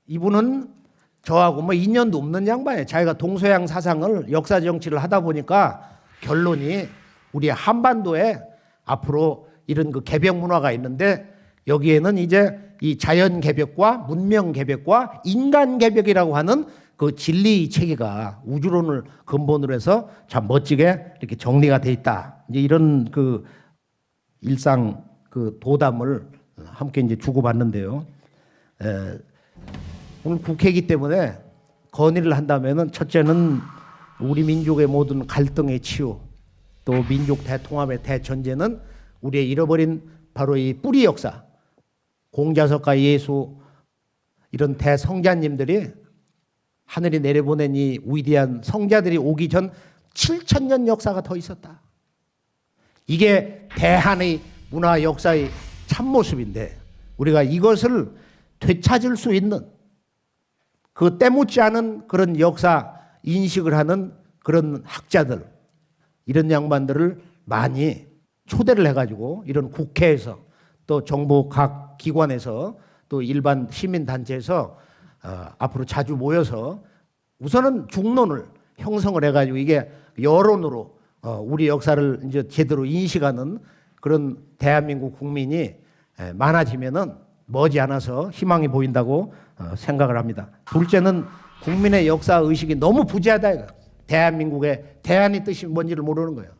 이분은 저하고 뭐 인연도 없는 양반이에요. 자기가 동서양 사상을 역사 정치를 하다 보니까 결론이 우리 한반도에 앞으로 이런 그 개벽 문화가 있는데, 여기에는 이제 이 자연 개벽과 문명 개벽과 인간 개벽이라고 하는 그 진리 체계가 우주론을 근본으로 해서 참 멋지게 이렇게 정리가 돼 있다. 이제 이런 그 일상 그 도담을 함께 이제 주고받는데요. 오늘 국회이기 때문에 건의를 한다면은, 첫째는 우리 민족의 모든 갈등의 치유, 또 민족 대통합의 대전제는 우리의 잃어버린 바로 이 뿌리 역사, 공자석과 예수 이런 대성자님들이 하늘이 내려보낸 이 위대한 성자들이 오기 전 7,000년 역사가 더 있었다. 이게 대한의 문화 역사의 참모습인데, 우리가 이것을 되찾을 수 있는 그 때묻지 않은 그런 역사 인식을 하는 그런 학자들, 이런 양반들을 많이 초대를 해가지고 이런 국회에서 또 정부 각 기관에서 또 일반 시민단체에서 앞으로 자주 모여서 우선은 중론을 형성을 해가지고 이게 여론으로 우리 역사를 이제 제대로 인식하는 그런 대한민국 국민이 많아지면은 머지않아서 희망이 보인다고 생각을 합니다. 둘째는 국민의 역사 의식이 너무 부재하다. 대한민국의 대한의 뜻이 뭔지를 모르는 거예요.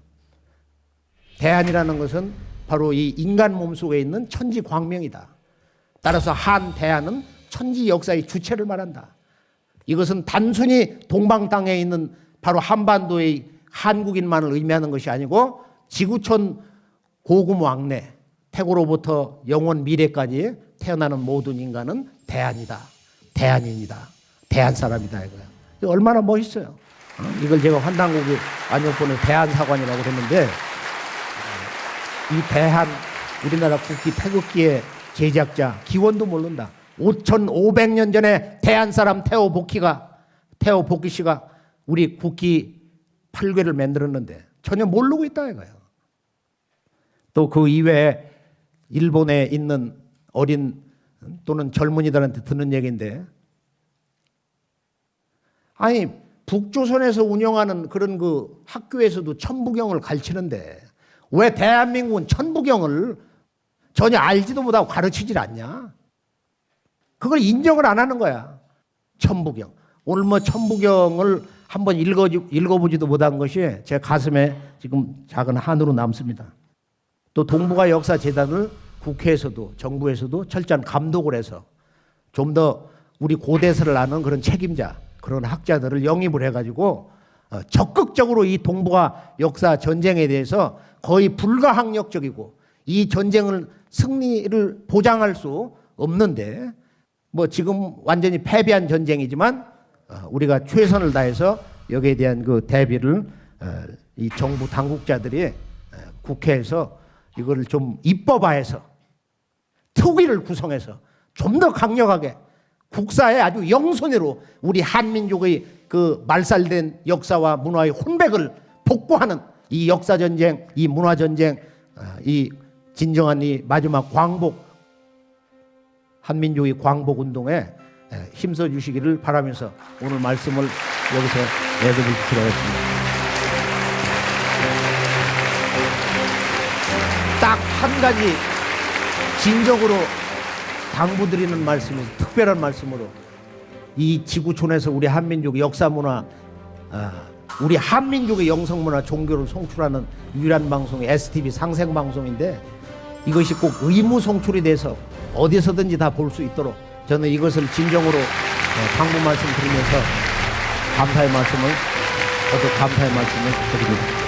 대한이라는 것은 바로 이 인간 몸속에 있는 천지 광명이다. 따라서 한 대한은 천지 역사의 주체를 말한다. 이것은 단순히 동방 땅에 있는 바로 한반도의 한국인만을 의미하는 것이 아니고 지구촌 고금 왕래 태고로부터 영원 미래까지 태어나는 모든 인간은 대한이다. 대한인이다. 대한 사람이다 이거야. 이거 얼마나 멋있어요. 이걸 제가 환단고기 안역본에 대한사관이라고 했는데 이 대한 우리나라 국기 태극기의 제작자 기원도 모른다. 5,500년 전에 대한 사람 태호 복희 씨가 우리 국기 8궤를 만들었는데 전혀 모르고 있다 이거예요. 또 그 이외에 일본에 있는 어린 또는 젊은이들한테 듣는 얘기인데, 아니 북조선에서 운영하는 그런 그 학교에서도 천부경을 가르치는데 왜 대한민국은 천부경을 전혀 알지도 못하고 가르치질 않냐? 그걸 인정을 안 하는 거야. 천부경. 오늘 뭐 천부경을 한번 읽어보지도 못한 것이 제 가슴에 지금 작은 한으로 남습니다. 또 동북아 역사재단을 국회에서도 정부에서도 철저한 감독을 해서 좀 더 우리 고대사를 아는 그런 책임자, 그런 학자들을 영입을 해가지고 적극적으로 이 동북아 역사 전쟁에 대해서 거의 불가항력적이고 이 전쟁을 승리를 보장할 수 없는데, 뭐 지금 완전히 패배한 전쟁이지만 우리가 최선을 다해서 여기에 대한 그 대비를 이 정부 당국자들이 국회에서 이거를 좀 입법화해서 특위를 구성해서 좀 더 강력하게 국사의 아주 영손으로 우리 한민족의 그 말살된 역사와 문화의 혼백을 복구하는 이 역사전쟁, 이 문화전쟁, 이 진정한 이 마지막 광복, 한민족의 광복 운동에 힘써 주시기를 바라면서 오늘 말씀을 여기서 내드리도록 하겠습니다. 딱 한 가지 진정으로 당부드리는 말씀이 특별한 말씀으로 이 지구촌에서 우리 한민족 역사 문화, 우리 한민족의 영성문화 종교를 송출하는 유일한 방송이 STV 상생방송인데 이것이 꼭 의무 송출이 돼서 어디서든지 다 볼 수 있도록 저는 이것을 진정으로 당부 말씀 드리면서 감사의 말씀을 드립니다.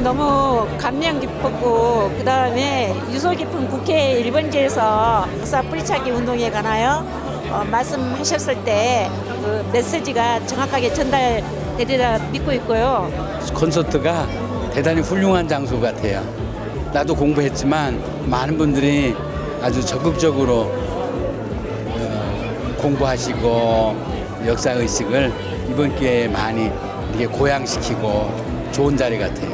너무 감명 깊었고, 그 다음에 유서 깊은 국회 1번지에서 역사 뿌리차기 운동에 관하여 말씀하셨을 때 그 메시지가 정확하게 전달되리라 믿고 있고요. 콘서트가 대단히 훌륭한 장소 같아요. 나도 공부했지만 많은 분들이 아주 적극적으로 공부하시고 역사의식을 이번 기회에 많이 이렇게 고양시키고 좋은 자리 같아요.